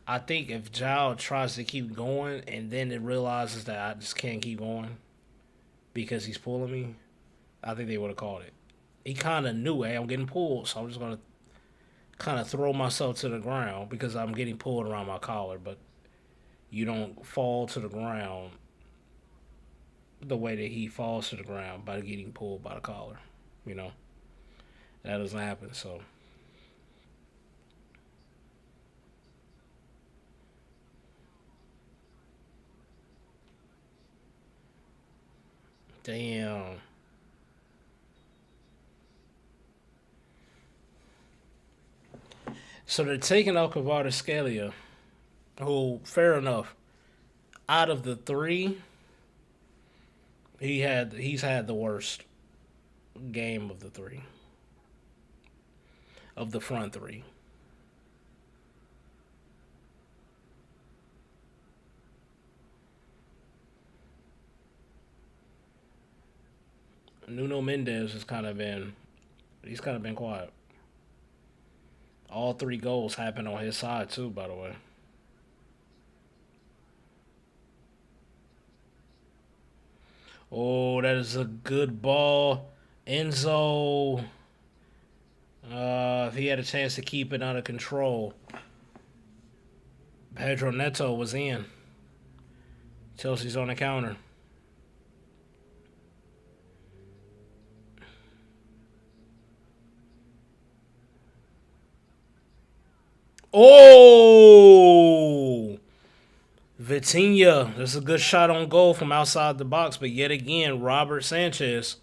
I think if Zhao tries to keep going and then it realizes that I just can't keep going because he's pulling me, I think they would have called it. He kind of knew, hey, I'm getting pulled, so I'm just gonna kind of throw myself to the ground because I'm getting pulled around my collar. But you don't fall to the ground the way that he falls to the ground by getting pulled by the collar. You know that doesn't happen. So damn. So they're taking out Kvaratskhelia, who, fair enough, out of the three, he's had the worst game of the three, of the front three. Nuno Mendes has kind of been he's kind of been quiet. All three goals happened on his side too, by the way. Oh, that is a good ball, Enzo. If he had a chance to keep it under control, Pedro Neto was in. Chelsea's on the counter. Oh, Vitinha. That's a good shot on goal from outside the box, but yet again, Robert Sanchez.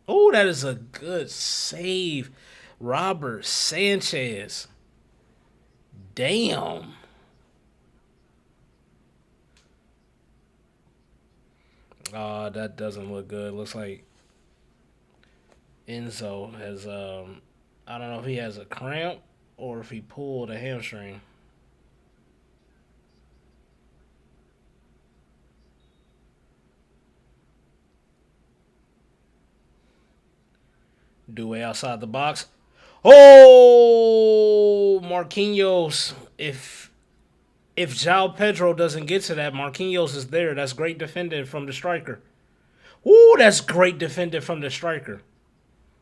Oh, that is a good save. Robert Sanchez. Damn. That doesn't look good. Looks like Enzo has I don't know if he has a cramp or if he pulled a hamstring. Due outside the box. Oh, Marquinhos. If João Pedro doesn't get to that, Marquinhos is there. That's great defending from the striker. Ooh, that's great defending from the striker.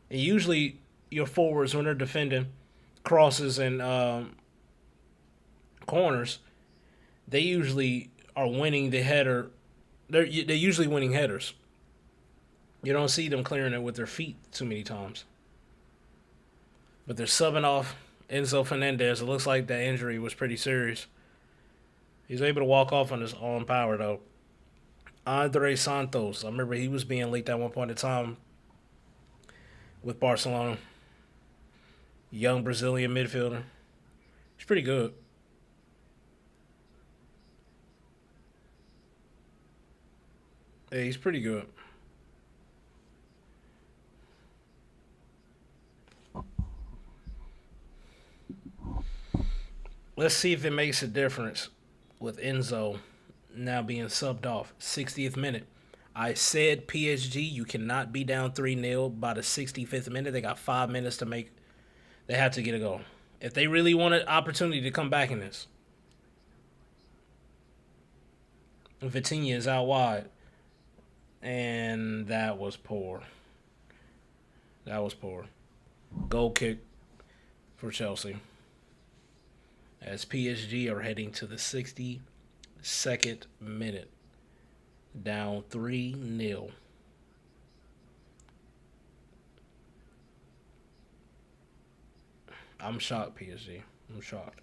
And usually your forwards when they're defending crosses and corners, they usually are winning the header. They're usually winning headers. You don't see them clearing it with their feet too many times. But they're subbing off Enzo Fernandez. It looks like that injury was pretty serious. He's able to walk off on his own power though. Andre Santos. I remember he was being leaked at one point in time with Barcelona. Young Brazilian midfielder. He's pretty good. Yeah, he's pretty good. Let's see if it makes a difference with Enzo now being subbed off. 60th minute. I said PSG, you cannot be down 3-0 by the 65th minute. They got 5 minutes to make. They have to get a goal. If they really want an opportunity to come back in this, Vitinha is out wide. And that was poor. That was poor. Goal kick for Chelsea. As PSG are heading to the 62nd minute. Down 3-0. I'm shocked, PSG. I'm shocked.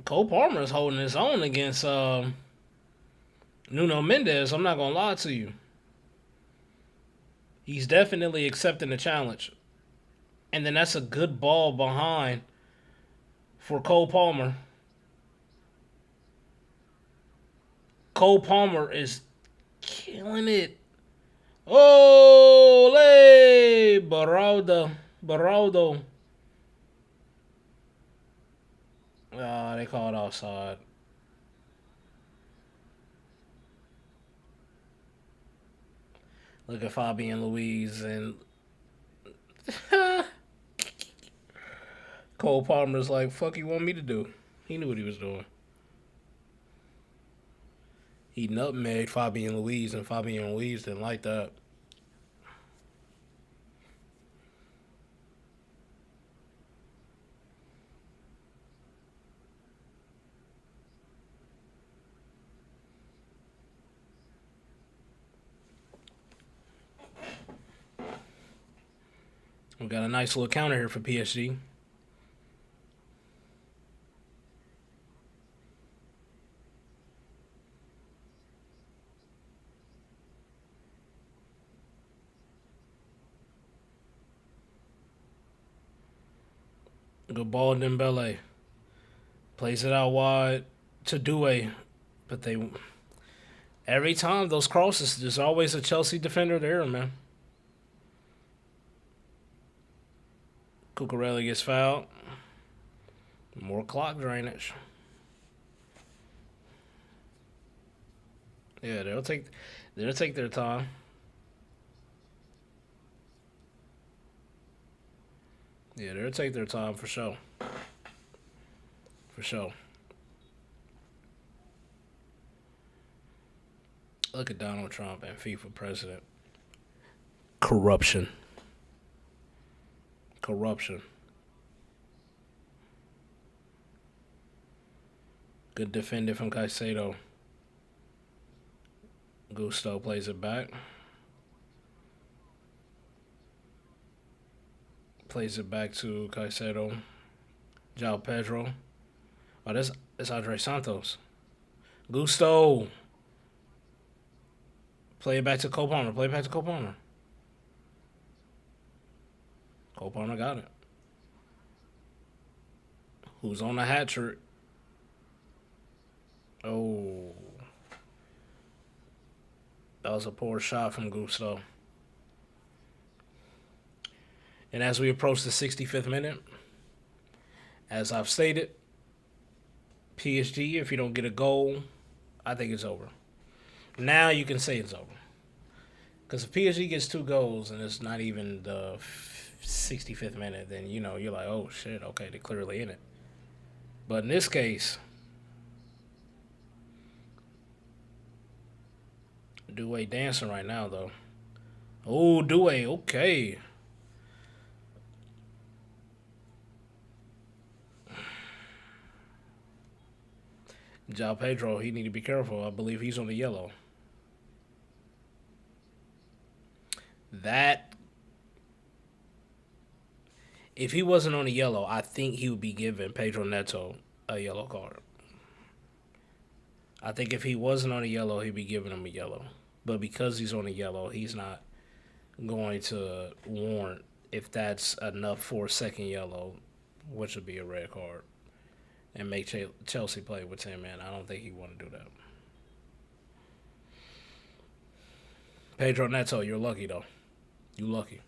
Cole Palmer is holding his own against Nuno Mendes, I'm not gonna lie to you. He's definitely accepting the challenge. And then that's a good ball behind for Cole Palmer. Cole Palmer is killing it. Oh, Baraldo. Ah, they called offside. Look at Fabian Louise and Cole Palmer's like, fuck you want me to do? He knew what he was doing. He nutmegged Fabian Louise, and Fabian Louise didn't like that. We got a nice little counter here for PSG. Good ball, Dembele. Plays it out wide to Doué. But they every time those crosses, there's always a Chelsea defender there, man. Cucurella gets fouled. More clock drainage. Yeah, they'll take their time. Yeah, they'll take their time for sure. For sure. Look at Donald Trump and FIFA president. Corruption. Corruption. Good defending from Caicedo. Gusto plays it back. Plays it back to Caicedo. Jao Pedro. Oh, that's Andre Santos. Gusto. Play it back to Cole Palmer. Play it back to Cole Palmer. Cole Palmer got it. Who's on the hat trick? Oh, that was a poor shot from Gusto. And as we approach the 65th minute, as I've stated, PSG, if you don't get a goal, I think it's over. Now you can say it's over. Because if PSG gets 2 goals and it's not even the 65th minute, then you're like, oh shit, okay, they're clearly in it. But in this case, Doué dancing right now though. Oh, Doué, okay. Jao Pedro, he need to be careful. I believe he's on the yellow. That if he wasn't on the yellow, I think he would be giving Pedro Neto a yellow card. I think if he wasn't on the yellow, he'd be giving him a yellow. But because he's on the yellow, he's not going to warrant if that's enough for a second yellow, which would be a red card, and make Chelsea play with 10 men. I don't think he want to do that. Pedro Neto, you're lucky though. You lucky.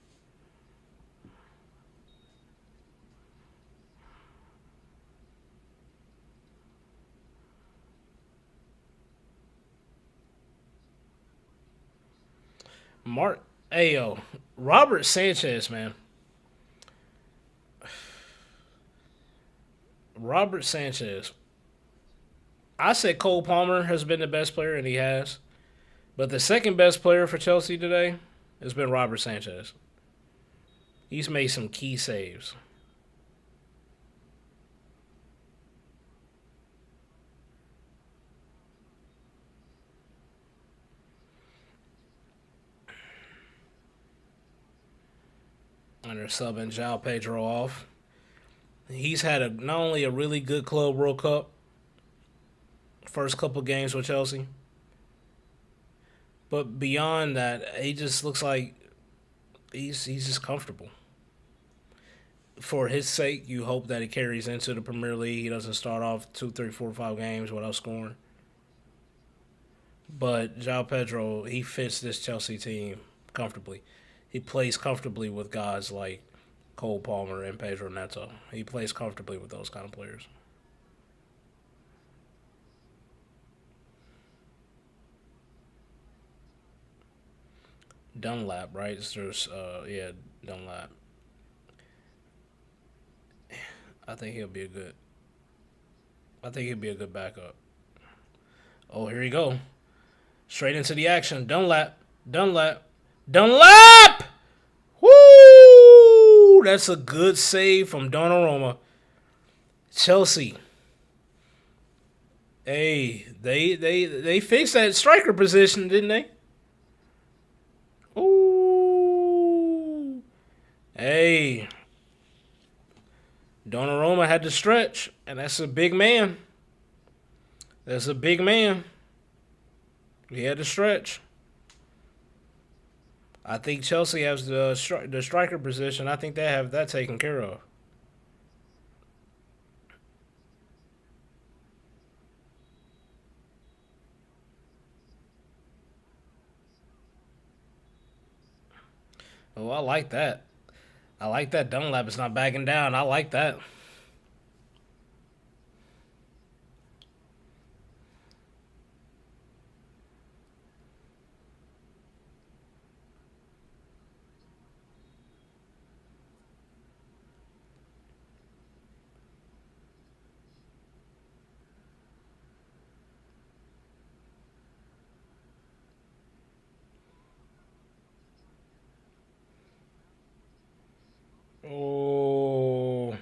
Mark, Ayo, Robert Sanchez, man. Robert Sanchez. I said Cole Palmer has been the best player, and he has. But the second best player for Chelsea today has been Robert Sanchez. He's made some key saves. And they're subbing Jao Pedro off. He's had not only a really good Club World Cup first couple games with Chelsea, But beyond that, he just looks like he's just comfortable. For his sake, you hope that he carries into the Premier League. He doesn't start off 2, 3, 4, 5 games without scoring. But João Pedro, he fits this Chelsea team comfortably. He plays comfortably with guys like Cole Palmer and Pedro Neto. He plays comfortably with those kind of players. Dunlap, right? There's, yeah, Dunlap. I think he'll be a good. I think he'll be a good backup. Oh, here you go. Straight into the action. Dunlap. Dunlap. Dunlap! Woo! That's a good save from Donnarumma. Chelsea. Hey, they fixed that striker position, didn't they? Ooh. Hey, Donnarumma had to stretch, and that's a big man. That's a big man. He had to stretch. I think Chelsea has the striker position. I think they have that taken care of. Oh, I like that. I like that. Dunlap is not backing down. I like that. Oh,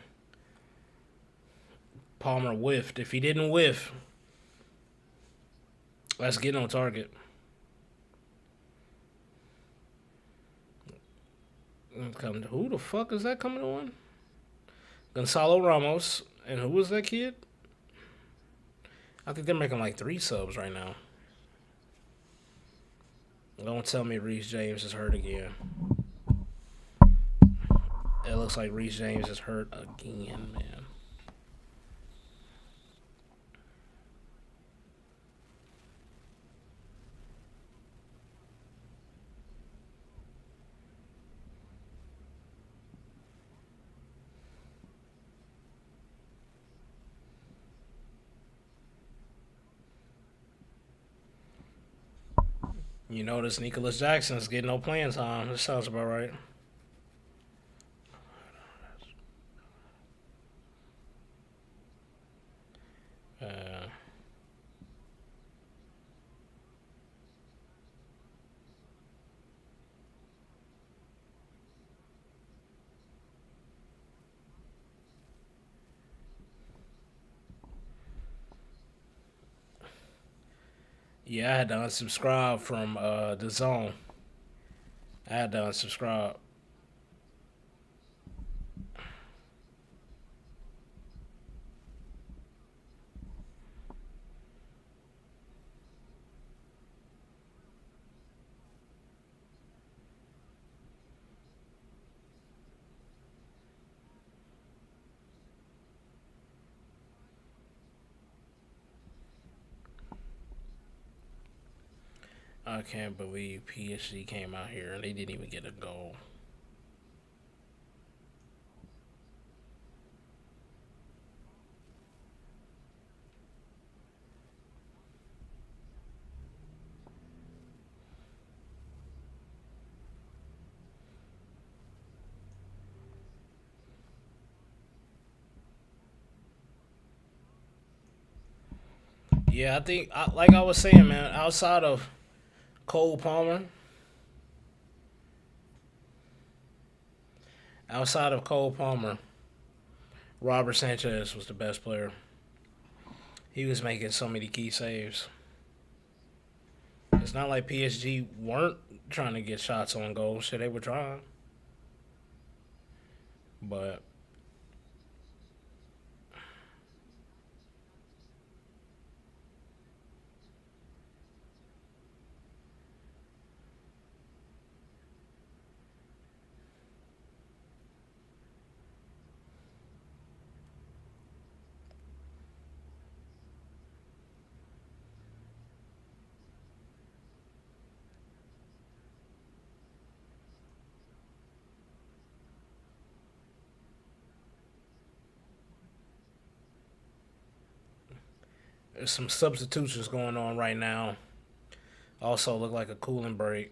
Palmer whiffed. If he didn't whiff, let's get on target. Who the fuck is that coming on? Gonzalo Ramos. And who was that kid? I think they're making like 3 subs right now. Don't tell me Reece James is hurt again. It looks like Reece James is hurt again, man. You notice Nicholas Jackson's getting no playing time. This sounds about right. Uh, yeah, I had to unsubscribe from the Zone. I had to unsubscribe. I can't believe PSG came out here and they didn't even get a goal. Yeah, I think, like I was saying, man, Cole Palmer, outside of Cole Palmer, Robert Sanchez was the best player. He was making so many key saves. It's not like PSG weren't trying to get shots on goal. Shit, they were trying. But There's some substitutions going on right now. Also, look like a cooling break.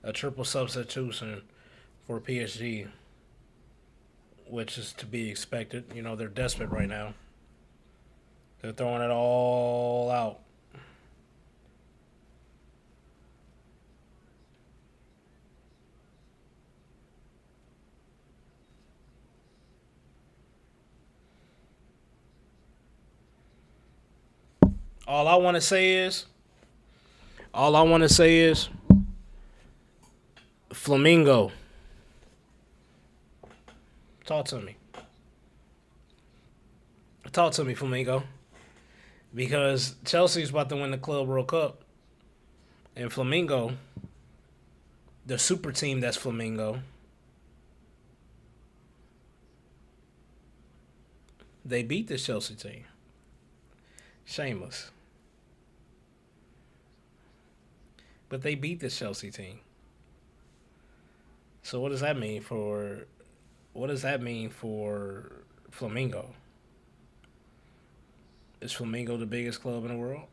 A triple substitution for PSG, which is to be expected. You know, they're desperate right now. They're throwing it all out. All I want to say is, all I want to say is, Flamingo, talk to me. Talk to me, Flamingo. Because Chelsea's about to win the Club World Cup, and Flamingo, the super team that's Flamingo, they beat the Chelsea team. Shameless, but they beat the Chelsea team. So what does that mean for? What does that mean for Flamingo? Is Flamingo the biggest club in the world?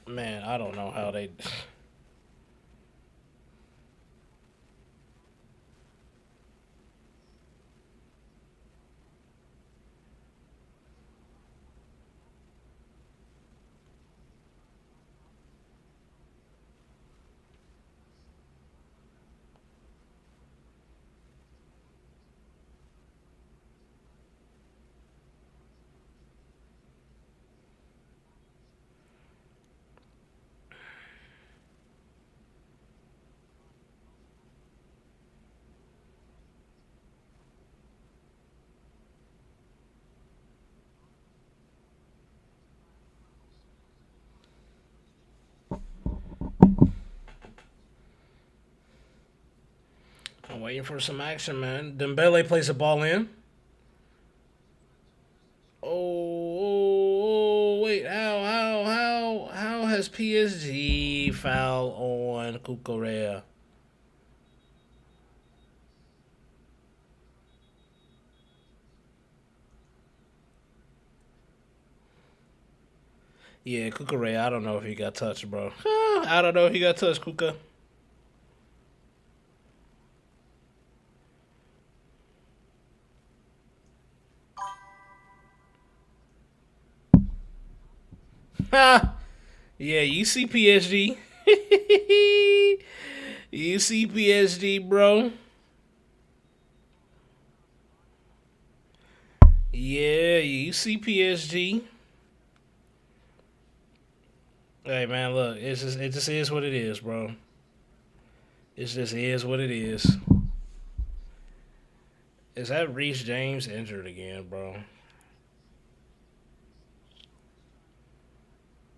Man, I don't know how they. I'm waiting for some action, man. Dembele plays the ball in. Wait, how has PSG foul on Cucurella? Yeah, Cucurella, I don't know if he got touched, bro. I don't know if he got touched, Kuka. Ha! Yeah, you see PSG. You see PSG, bro. Yeah, you see PSG. Hey man, look, it just is what it is, bro. It just is what it is. Is that Reece James injured again, bro?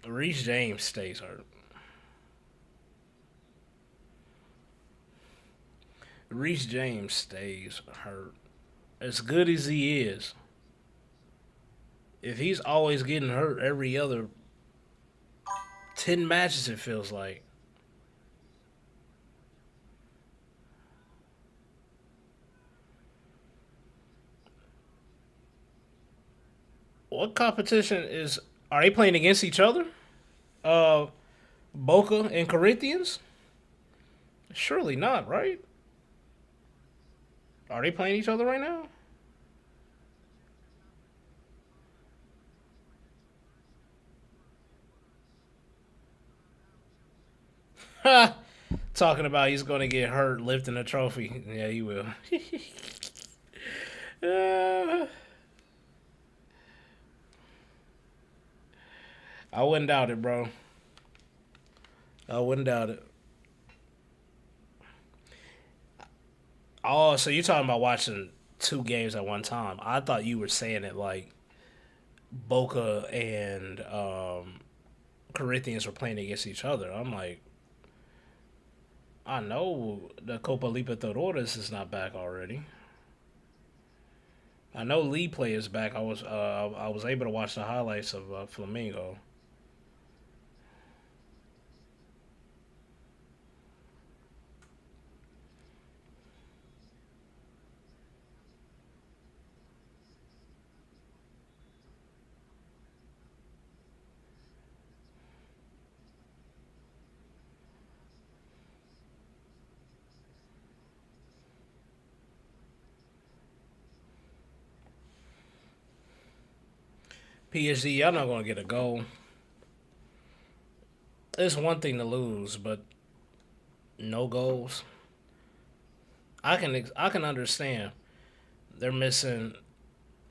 Reece James stays hurt. Reece James stays hurt. As good as he is, if he's always getting hurt every other 10 matches, it feels like. What competition is. Are they playing against each other? Uh, Boca and Corinthians? Surely not, right? Are they playing each other right now? Ha! Talking about he's going to get hurt lifting a trophy. Yeah, he will. uh, I wouldn't doubt it, bro. I wouldn't doubt it. Oh, so you're talking about watching two games at one time? I thought you were saying it like Boca and Corinthians were playing against each other. I'm like, I know the Copa Libertadores is not back already. I know Lee Play is back. I was able to watch the highlights of Flamingo. PSG, y'all not gonna get a goal. It's one thing to lose, but no goals. I can understand. They're missing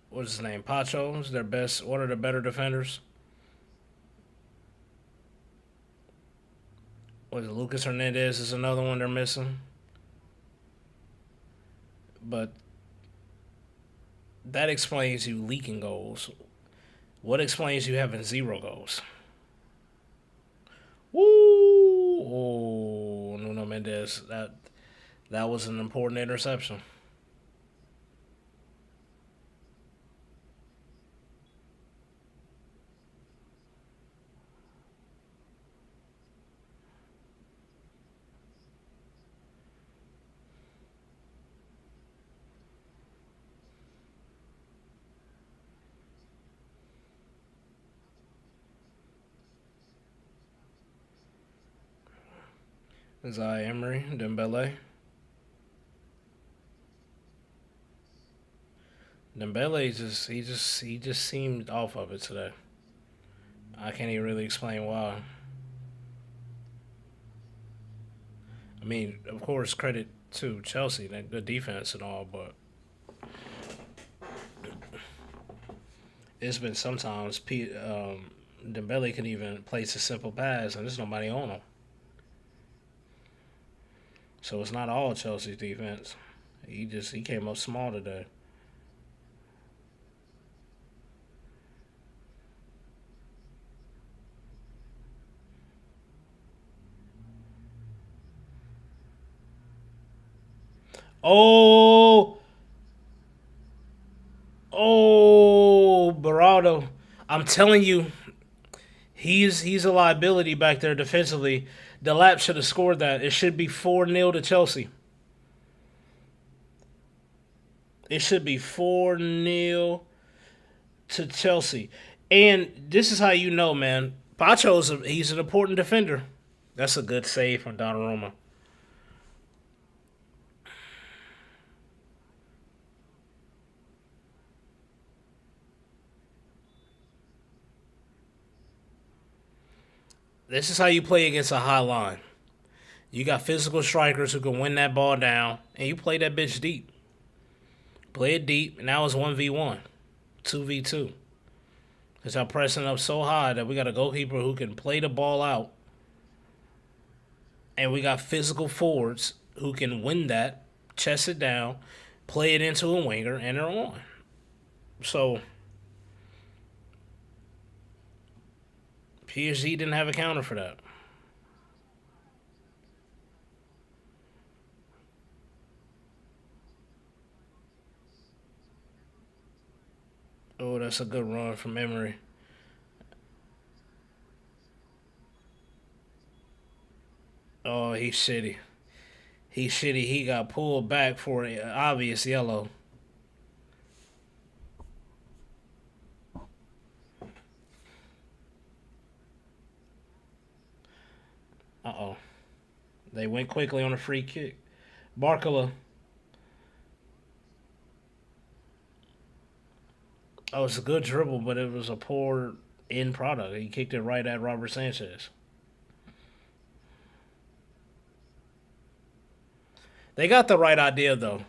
what's his name, Pacho's their best, one of the better defenders. Was it Lucas Hernandez is another one they're missing, but that explains you leaking goals. What explains you having zero goals? Woo! Oh, Nuno Mendes. That was an important interception. Zai Emery, Dembele. Dembele he just seemed off of it today. I can't even really explain why. I mean, of course, credit to Chelsea, that good defense and all, but it's been sometimes Dembele can even place a simple pass and there's nobody on him. So it's not all Chelsea's defense. He came up small today. Oh, oh, Barado. I'm telling you, he's a liability back there defensively. The lap should have scored that. It should be 4-0 to Chelsea. It should be 4-0 to Chelsea. And this is how you know, man. He's an important defender. That's a good save from Donnarumma. This is how you play against a high line. You got physical strikers who can win that ball down, and you play that bitch deep. Play it deep, and now it's 1v1, 2v2. Because I'm pressing up so high that we got a goalkeeper who can play the ball out, and we got physical forwards who can win that, chest it down, play it into a winger, and they're on. So PSG didn't have a counter for that. Oh, that's a good run from Emery. Oh, he's shitty. He's shitty. He got pulled back for an obvious yellow. Uh oh. They went quickly on a free kick. Barcola. Oh, it's a good dribble, but it was a poor end product. He kicked it right at Robert Sanchez. They got the right idea though.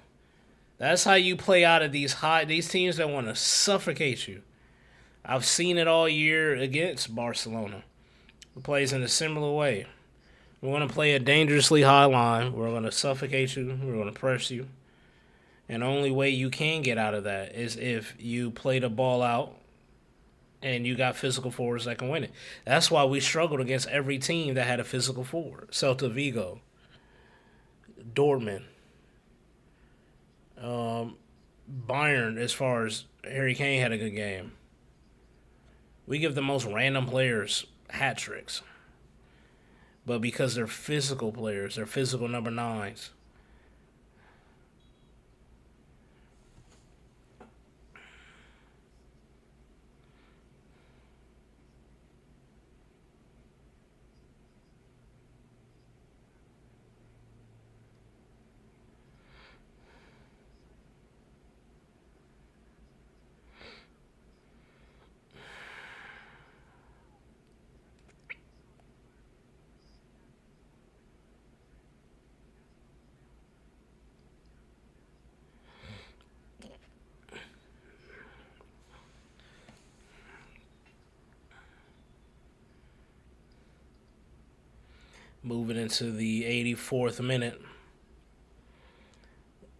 That's how you play out of these teams that want to suffocate you. I've seen it all year against Barcelona. It plays in a similar way. We're going to play a dangerously high line. We're going to suffocate you. We're going to press you. And the only way you can get out of that is if you play the ball out and you got physical forwards that can win it. That's why we struggled against every team that had a physical forward. Celta Vigo. Dortmund, um, Bayern. As far as Harry Kane had a good game. We give the most random players hat tricks, but because they're physical players, they're physical number nines. Moving into the 84th minute,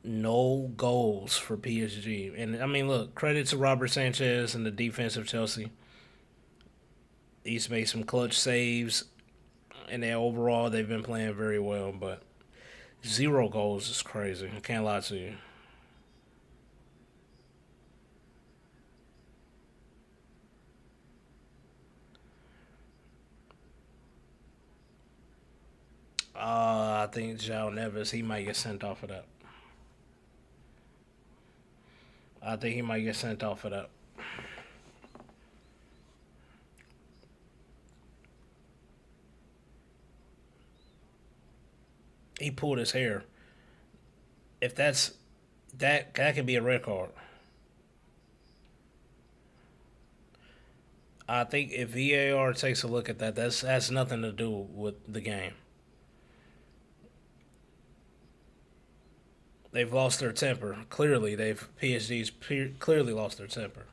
no goals for PSG. And I mean, look, credit to Robert Sanchez and the defense of Chelsea. He's made some clutch saves, and they, overall, they've been playing very well. But zero goals is crazy. I can't lie to you. I think João Neves, he might get sent off of that. I think he might get sent off of that. He pulled his hair. If that's that could be a red card. I think if VAR takes a look at that, that's has nothing to do with the game. They've lost their temper. Clearly, they've clearly lost their temper,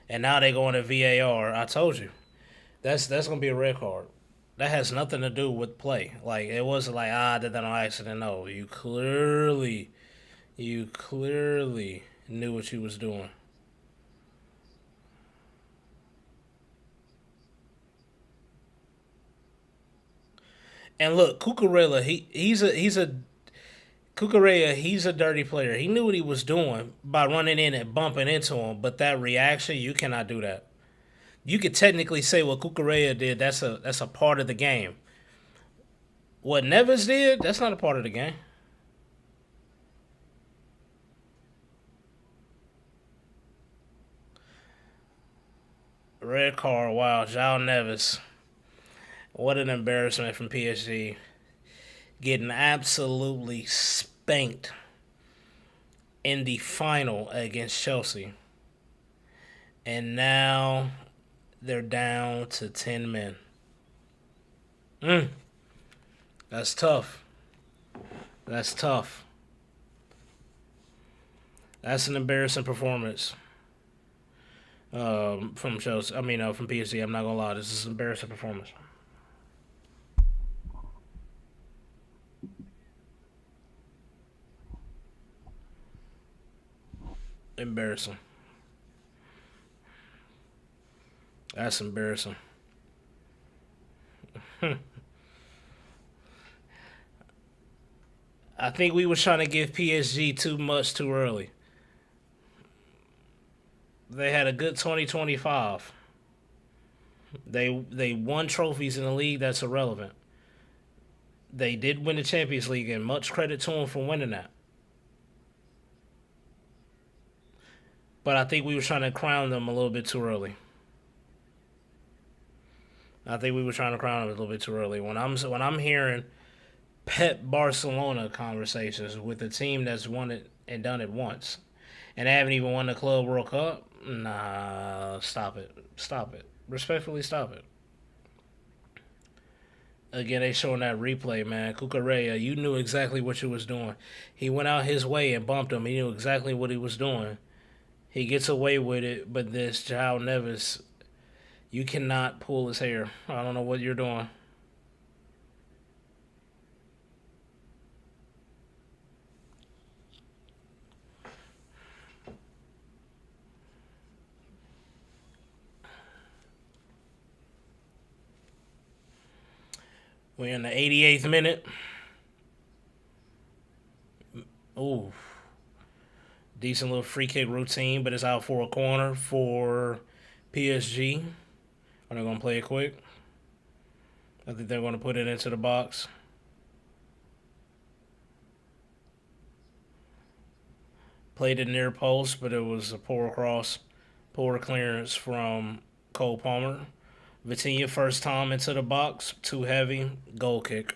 and now they go into VAR. I told you, that's gonna be a red card. That has nothing to do with play. Like it wasn't like I did that on accident. No, you clearly knew what you was doing. And look, Cucurella, he's a Cucurella, he's a dirty player. He knew what he was doing by running in and bumping into him, but that reaction, you cannot do that. You could technically say what Cucurella did. That's a part of the game. What Neves did, that's not a part of the game. Red card. Wow, João Neves. What an embarrassment from PSG. Getting absolutely spanked in the final against Chelsea. And now they're down to 10 men. Mm, that's tough. That's tough. That's an embarrassing performance from Chelsea. I mean, from PSG. I'm not gonna lie. This is an embarrassing performance. Embarrassing. That's embarrassing. I think we was trying to give PSG too much too early. They had a good 2025. They won trophies in the league. That's irrelevant. They did win the Champions League, and much credit to them for winning that. But I think we were trying to crown them a little bit too early. I think we were trying to crown them a little bit too early. When I'm hearing Pep Barcelona conversations with a team that's won it and done it once, and they haven't even won the Club World Cup, nah, stop it, stop it, respectfully stop it. Again, they showing that replay, man. Cucurella, you knew exactly what you was doing. He went out his way and bumped him. He knew exactly what he was doing. He gets away with it, but this João Neves, you cannot pull his hair. I don't know what you're doing. We're in the 88th minute. Ooh, decent little free kick routine, but it's out for a corner for PSG. Are they gonna play it quick? I think they're gonna put it into the box. Played it near post, but it was a poor cross, poor clearance from Cole Palmer. Vitinha first time into the box, too heavy, goal kick.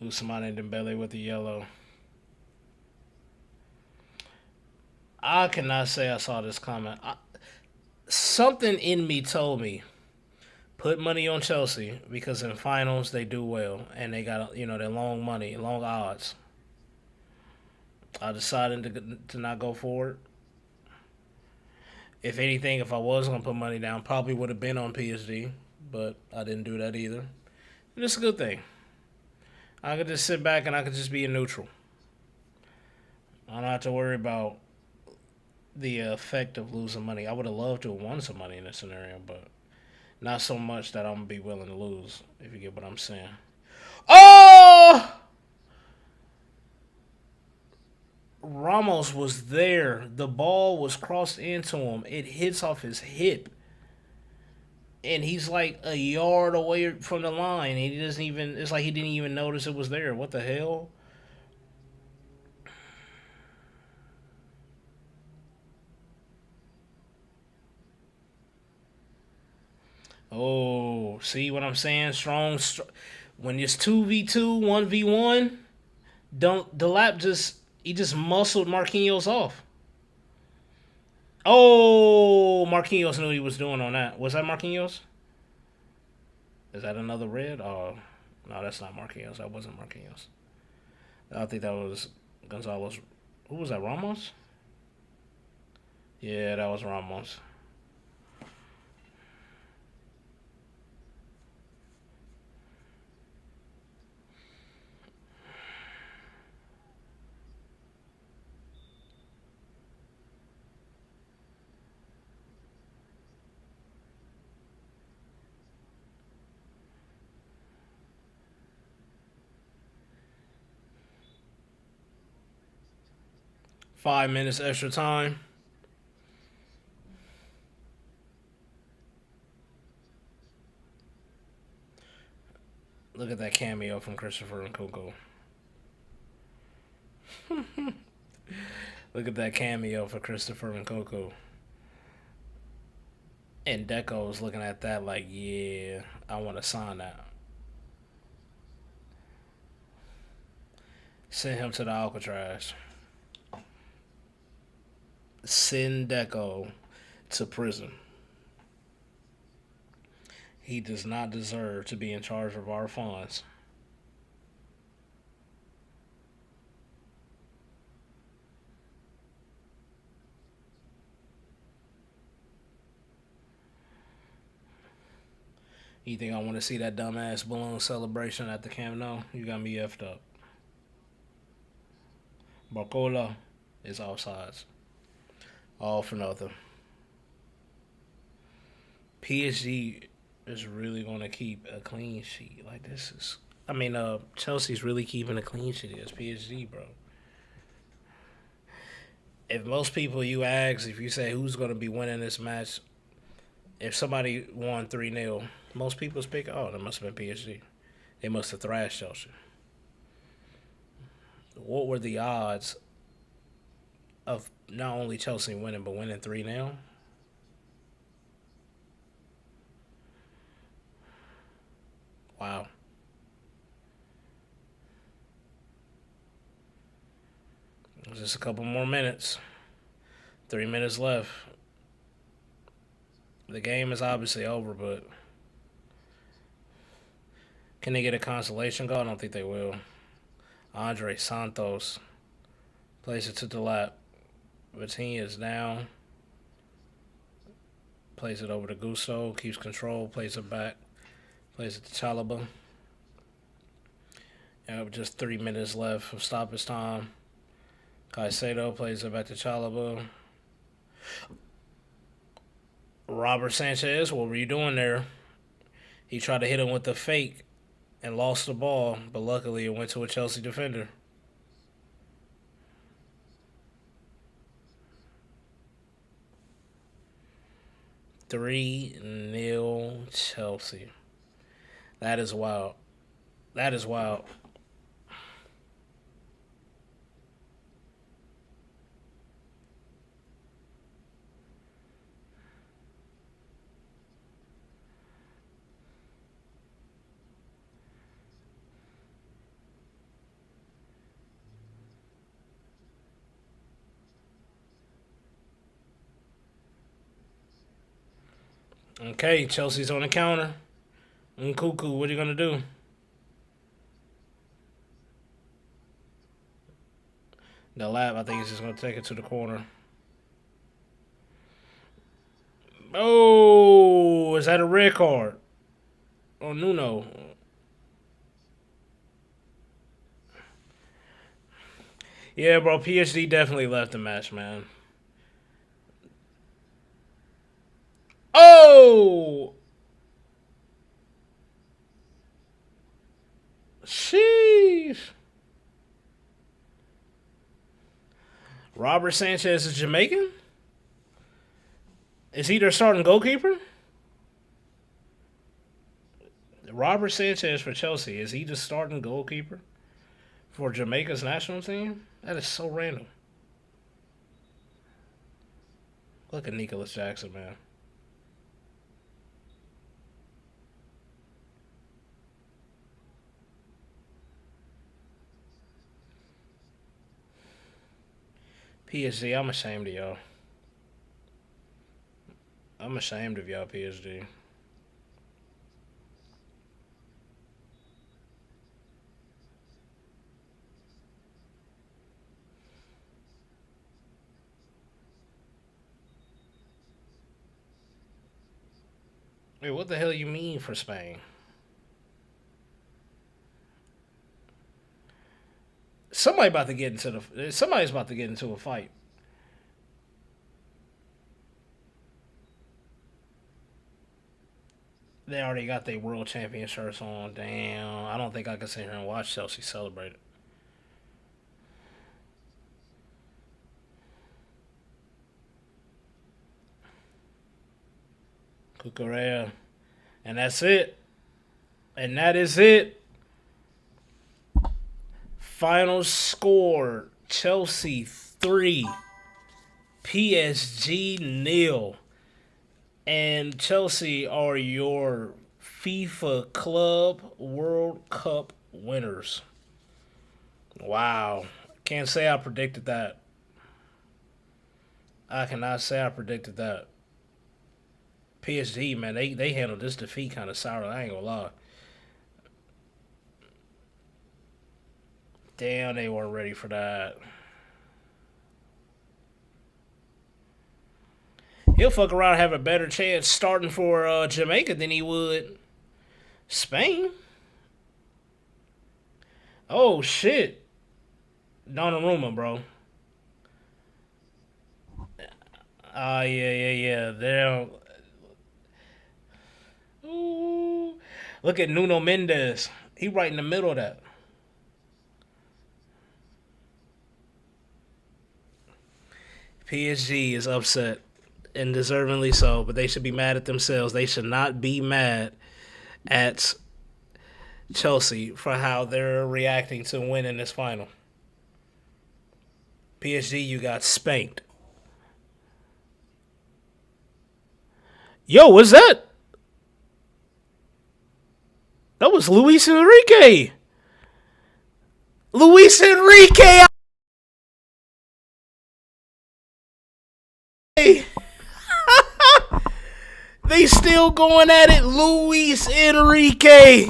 Ousmane Dembele with the yellow. I cannot say I saw this comment. Something in me told me put money on Chelsea because in finals they do well and they got their long money, long odds. I decided to not go for it. If anything, if I was gonna put money down, probably would have been on PSG, but I didn't do that either. And it's a good thing. I could just sit back and I could just be a neutral. I don't have to worry about the effect of losing money. I would have loved to have won some money in this scenario, but not so much that I'm gonna be willing to lose. If you get what I'm saying. Oh! Ramos was there. The ball was crossed into him. It hits off his hip. And he's like a yard away from the line. He doesn't even, it's like he didn't even notice it was there. What the hell? Oh, see what I'm saying? When it's 2v2, 1v1, don't, the lap just, he just muscled Marquinhos off. Oh, Marquinhos knew what he was doing on that. Was that Marquinhos? Is that another red? Oh, no, that's not Marquinhos. That wasn't Marquinhos. I think that was Gonzalo's. Who was that? Ramos? Yeah, that was Ramos. 5 minutes extra time. Look at that cameo from Christopher and Coco. Look at that cameo for Christopher and Coco. And Deco was looking at that like, yeah, I want to sign that. Send him to the Alcatraz. Send Deco to prison. He does not deserve to be in charge of our funds. You think I want to see that dumbass balloon celebration at the Camp Nou? You got me effed up. Barcola is offsides. All for nothing. PSG is really going to keep a clean sheet. Like, this is. I mean, Chelsea's really keeping a clean sheet against PSG, bro. If most people you ask, if you say who's going to be winning this match, if somebody won 3-0, most people speak, oh, that must have been PSG. They must have thrashed Chelsea. What were the odds of not only Chelsea winning, but winning 3-0? Wow. Just a couple more minutes. 3 minutes left. The game is obviously over, but can they get a consolation goal? I don't think they will. Andre Santos plays it to the lap. Vitinha is down. plays it over to Gusto, keeps control, plays it back, plays it to Chalaba. With just 3 minutes left of stoppage time. Caicedo plays it back to Chalaba. Robert Sanchez, what were you doing there? He tried to hit him with the fake and lost the ball, but luckily it went to a Chelsea defender. 3-0 Chelsea. That is wild. That is wild. Okay, Chelsea's on the counter. Nkuku, what are you going to do? The lab, I think, is just going to take it to the corner. Oh, is that a red card? Oh, Nuno. Yeah, bro, PSG definitely left the match, man. Oh! Sheesh. Robert Sanchez is Jamaican? Is he their starting goalkeeper? Robert Sanchez for Chelsea. Is he the starting goalkeeper for Jamaica's national team? That is so random. Look at Nicholas Jackson, man. PSG, I'm ashamed of y'all. I'm ashamed of y'all, PSG. Wait, what the hell you mean for Spain? Somebody's about to get into a fight. They already got their world champion shirts on. Damn, I don't think I can sit here and watch Chelsea celebrate it. Cucurella. And that's it. And that is it. Final score Chelsea 3, PSG 0. And Chelsea are your FIFA Club World Cup winners. Wow. Can't say I predicted that. I cannot say I predicted that. PSG, man, they handled this defeat kind of sour. I ain't gonna lie. Damn, they weren't ready for that. He'll fuck around and have a better chance starting for Jamaica than he would Spain. Oh, shit. Donnarumma, bro. Yeah. They're... Ooh. Look at Nuno Mendes. He right in the middle of that. PSG is upset, and deservingly so, but they should be mad at themselves. They should not be mad at Chelsea for how they're reacting to winning this final. PSG, you got spanked. Yo, what's that? That was Luis Enrique. Luis Enrique. They still going at it. Luis Enrique.